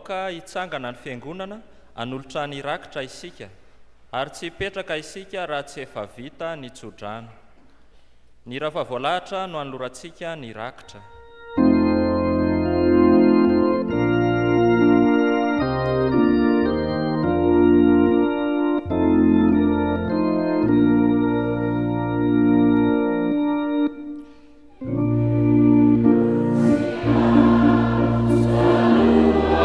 aoka hitsangana ny fiangonana hanolotra ny rakitra isika ary tsy hipetraka isika raha tsy efa vita ny tsodrano. Ny rafa voalahatra no hanolorantsika ny rakitra. Hallelujah.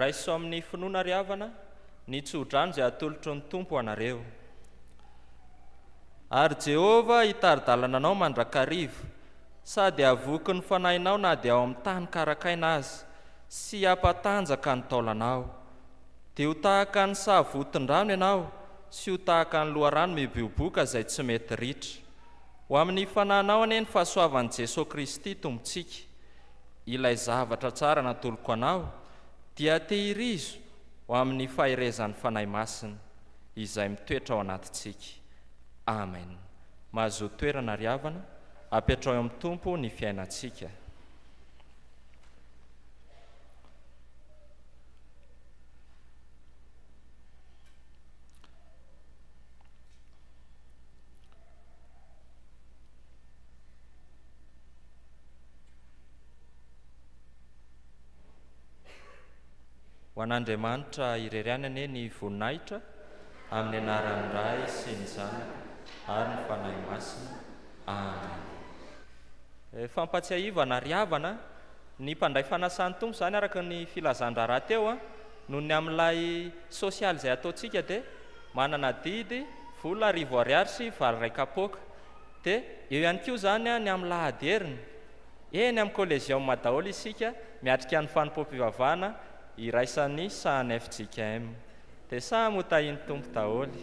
raiso amin'ny finoana ry havana ny tsodrano izay atolotro ny tompo anareo ary Jehova hitari-dalana anao mandrakarivo sady avoky ny fanahinao na dia ao amin'ny tany karakaina azy sy hampatanjaka ny taolanao dia ho tahaka ny sahavotin-drano ianao sy ho tahaka ny loharano mibioboka izay tsy mety ritra ho amin'ny fanahinao anie ny fahasoavan'i Jesosy Kristy tompontsika ilay zavatra tsara natoloko anao dia tehirizo ho amin'ny faherezan'ny fanahy masina izay mitoetra ao anatintsika. Amen. Mahazo toerana ry havana, apetrao eo amin'ny tompo ny fiainantsika. Ho an'Andriamanitra irerianany ny voninahitra amin'ny anaran'ny Ray sy ny Zanaka ary ny fanahy masina. Amen. Fampatsiahivana ry havana ny mpandray fanasan'ny tompo zany araka ny filazan-draharaha teo noho ny amin'ilay sosialy izay ataontsika dia manana didy vola 1000 ariary sy valo ray kapoaka dia eo ihany koa zany ny amin'ny lahady heriny eny amin'ny kolegium daholo isika miatrika ny fanimpom-pivavahana iraisan'ny sahany FJKM dia samy hotahiny tompo daholo.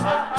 Ha